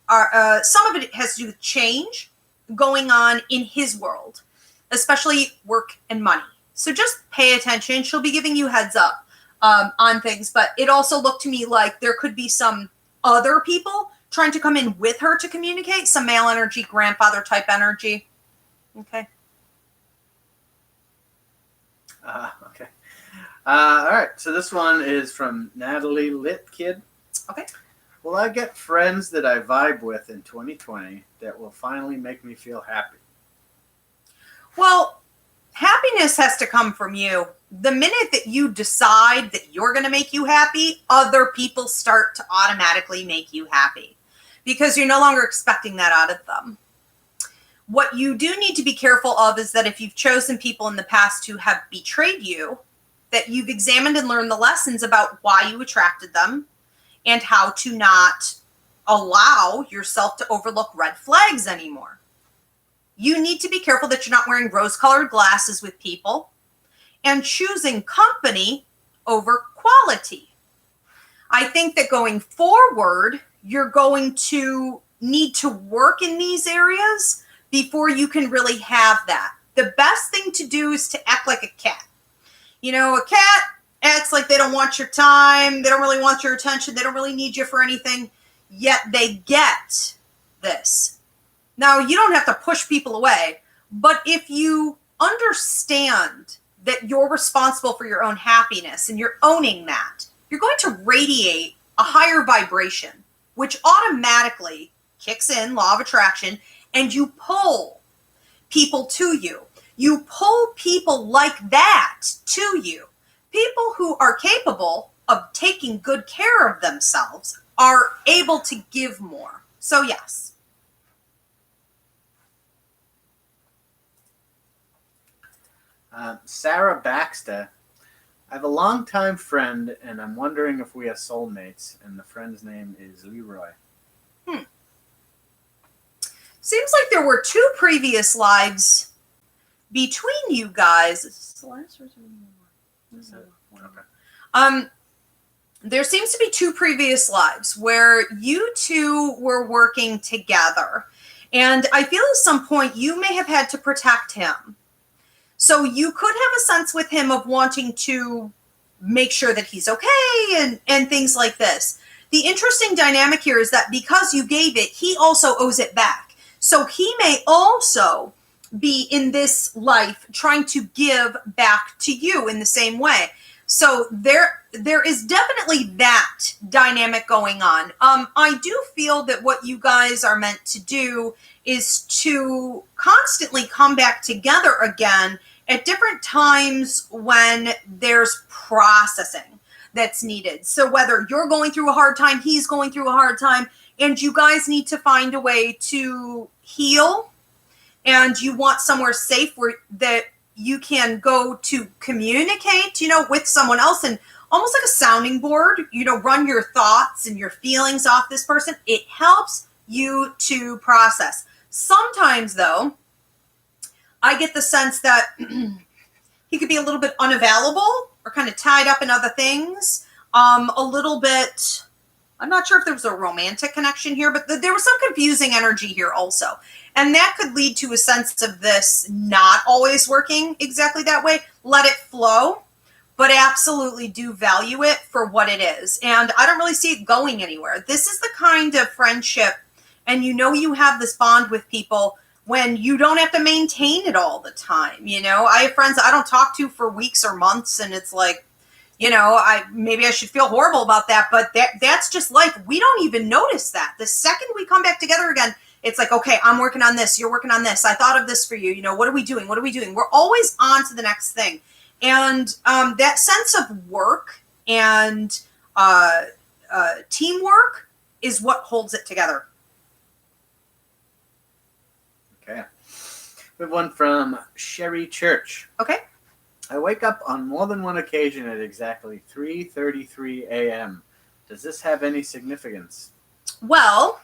Speaker 1: are some of it has to do with change going on in his world, especially work and money. So just pay attention. She'll be giving you heads up on things, but it also looked to me like there could be some other people trying to come in with her to communicate, some male energy, grandfather type energy. Okay.
Speaker 2: Okay. All right. So this one is from Natalie Litkid.
Speaker 1: Okay.
Speaker 2: Will I get friends that I vibe with in 2020 that will finally make me feel happy?
Speaker 1: Well, happiness has to come from you. The minute that you decide that you're going to make you happy, other people start to automatically make you happy because you're no longer expecting that out of them. What you do need to be careful of is that if you've chosen people in the past who have betrayed you, that you've examined and learned the lessons about why you attracted them and how to not allow yourself to overlook red flags anymore. You need to be careful that you're not wearing rose-colored glasses with people and choosing company over quality. I think that going forward, you're going to need to work in these areas before you can really have that. The best thing to do is to act like a cat. A cat acts like they don't want your time. They don't really want your attention. They don't really need you for anything. Yet they get this. Now, you don't have to push people away, but if you understand that you're responsible for your own happiness and you're owning that, you're going to radiate a higher vibration, which automatically kicks in law of attraction, and you pull people to you. You pull people like that to you. People who are capable of taking good care of themselves are able to give more. So yes.
Speaker 2: Sarah Baxter. I have a longtime friend, and I'm wondering if we are soulmates, and the friend's name is Leroy.
Speaker 1: Seems like there were 2 previous lives between you guys. Is this the last or is there one more? Okay. There seems to be 2 previous lives where you two were working together. And I feel at some point you may have had to protect him. So you could have a sense with him of wanting to make sure that he's okay and things like this. The interesting dynamic here is that because you gave it, he also owes it back. So he may also be in this life trying to give back to you in the same way. So there there is definitely that dynamic going on. I do feel that what you guys are meant to do is to constantly come back together again at different times when there's processing that's needed. So whether you're going through a hard time, he's going through a hard time, and you guys need to find a way to heal, and you want somewhere safe where that you can go to communicate, with someone else, and almost like a sounding board, run your thoughts and your feelings off this person. It helps you to process. Sometimes, though, I get the sense that he could be a little bit unavailable or kind of tied up in other things. A little bit, I'm not sure if there was a romantic connection here, but there was some confusing energy here also. And that could lead to a sense of this not always working exactly that way. Let it flow, but absolutely do value it for what it is. And I don't really see it going anywhere. This is the kind of friendship, and you have this bond with people when you don't have to maintain it all the time. I have friends I don't talk to for weeks or months, and it's like, maybe I should feel horrible about that, but that's just life. We don't even notice that. The second we come back together again, it's like, okay, I'm working on this. You're working on this. I thought of this for you. What are we doing? What are we doing? We're always on to the next thing. And that sense of work and teamwork is what holds it together.
Speaker 2: Okay. We have one from Sherry Church.
Speaker 1: Okay.
Speaker 2: I wake up on more than one occasion at exactly 3:33 a.m. Does this have any significance?
Speaker 1: Well,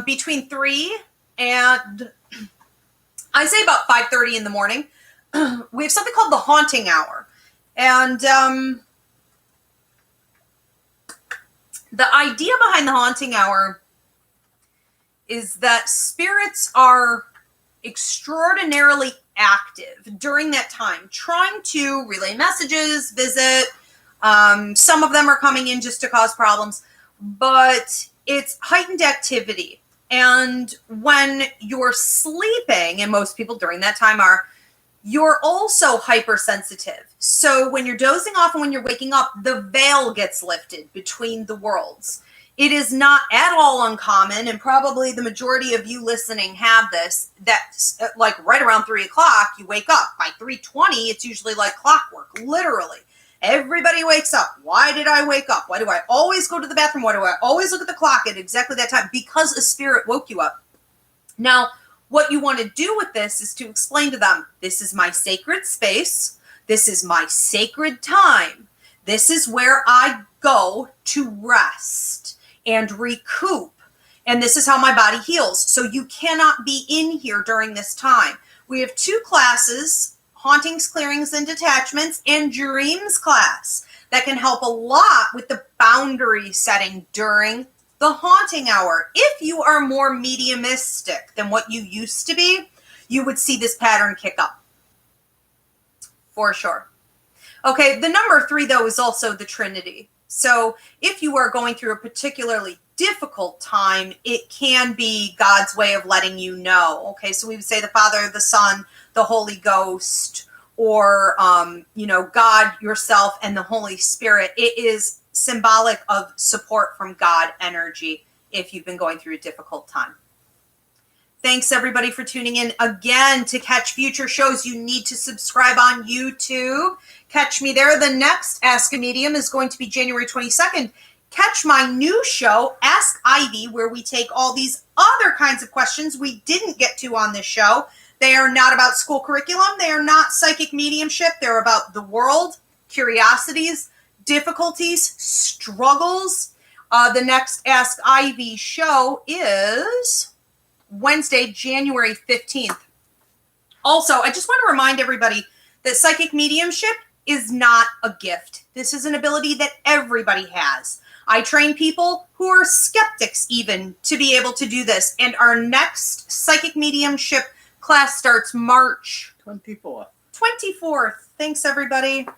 Speaker 1: between 3 and I say about 5:30 in the morning, we have something called the haunting hour. And the idea behind the haunting hour is that spirits are extraordinarily active during that time, trying to relay messages, visit. Some of them are coming in just to cause problems, but it's heightened activity. And when you're sleeping, and most people during that time are, you're also hypersensitive. So when you're dozing off and when you're waking up, the veil gets lifted between the worlds. It is not at all uncommon, and probably the majority of you listening have this, that's like right around 3 o'clock, you wake up. By 3:20, it's usually like clockwork, literally. Everybody wakes up. Why did I wake up? Why do I always go to the bathroom? Why do I always look at the clock at exactly that time? Because a spirit woke you up. Now, what you want to do with this is to explain to them, this is my sacred space. This is my sacred time. This is where I go to rest and recoup. And this is how my body heals. So you cannot be in here during this time. We have 2 classes, Hauntings, Clearings, and Detachments, and Dreams class that can help a lot with the boundary setting during the haunting hour. If you are more mediumistic than what you used to be, you would see this pattern kick up. For sure. Okay, the number 3, though, is also the Trinity. So if you are going through a particularly difficult time, it can be God's way of letting you know. Okay, so we would say the Father, the Son, the Holy Ghost, or, God, yourself, and the Holy Spirit. It is symbolic of support from God energy if you've been going through a difficult time. Thanks, everybody, for tuning in. Again, to catch future shows, you need to subscribe on YouTube. Catch me there. The next Ask a Medium is going to be January 22nd. Catch my new show, Ask Ivy, where we take all these other kinds of questions we didn't get to on this show. They are not about school curriculum. They are not psychic mediumship. They're about the world, curiosities, difficulties, struggles. The next Ask Ivy show is Wednesday, January 15th. Also, I just want to remind everybody that psychic mediumship is not a gift. This is an ability that everybody has. I train people who are skeptics even to be able to do this. And our next psychic mediumship class starts March
Speaker 2: 24th.
Speaker 1: 24th. Thanks, everybody.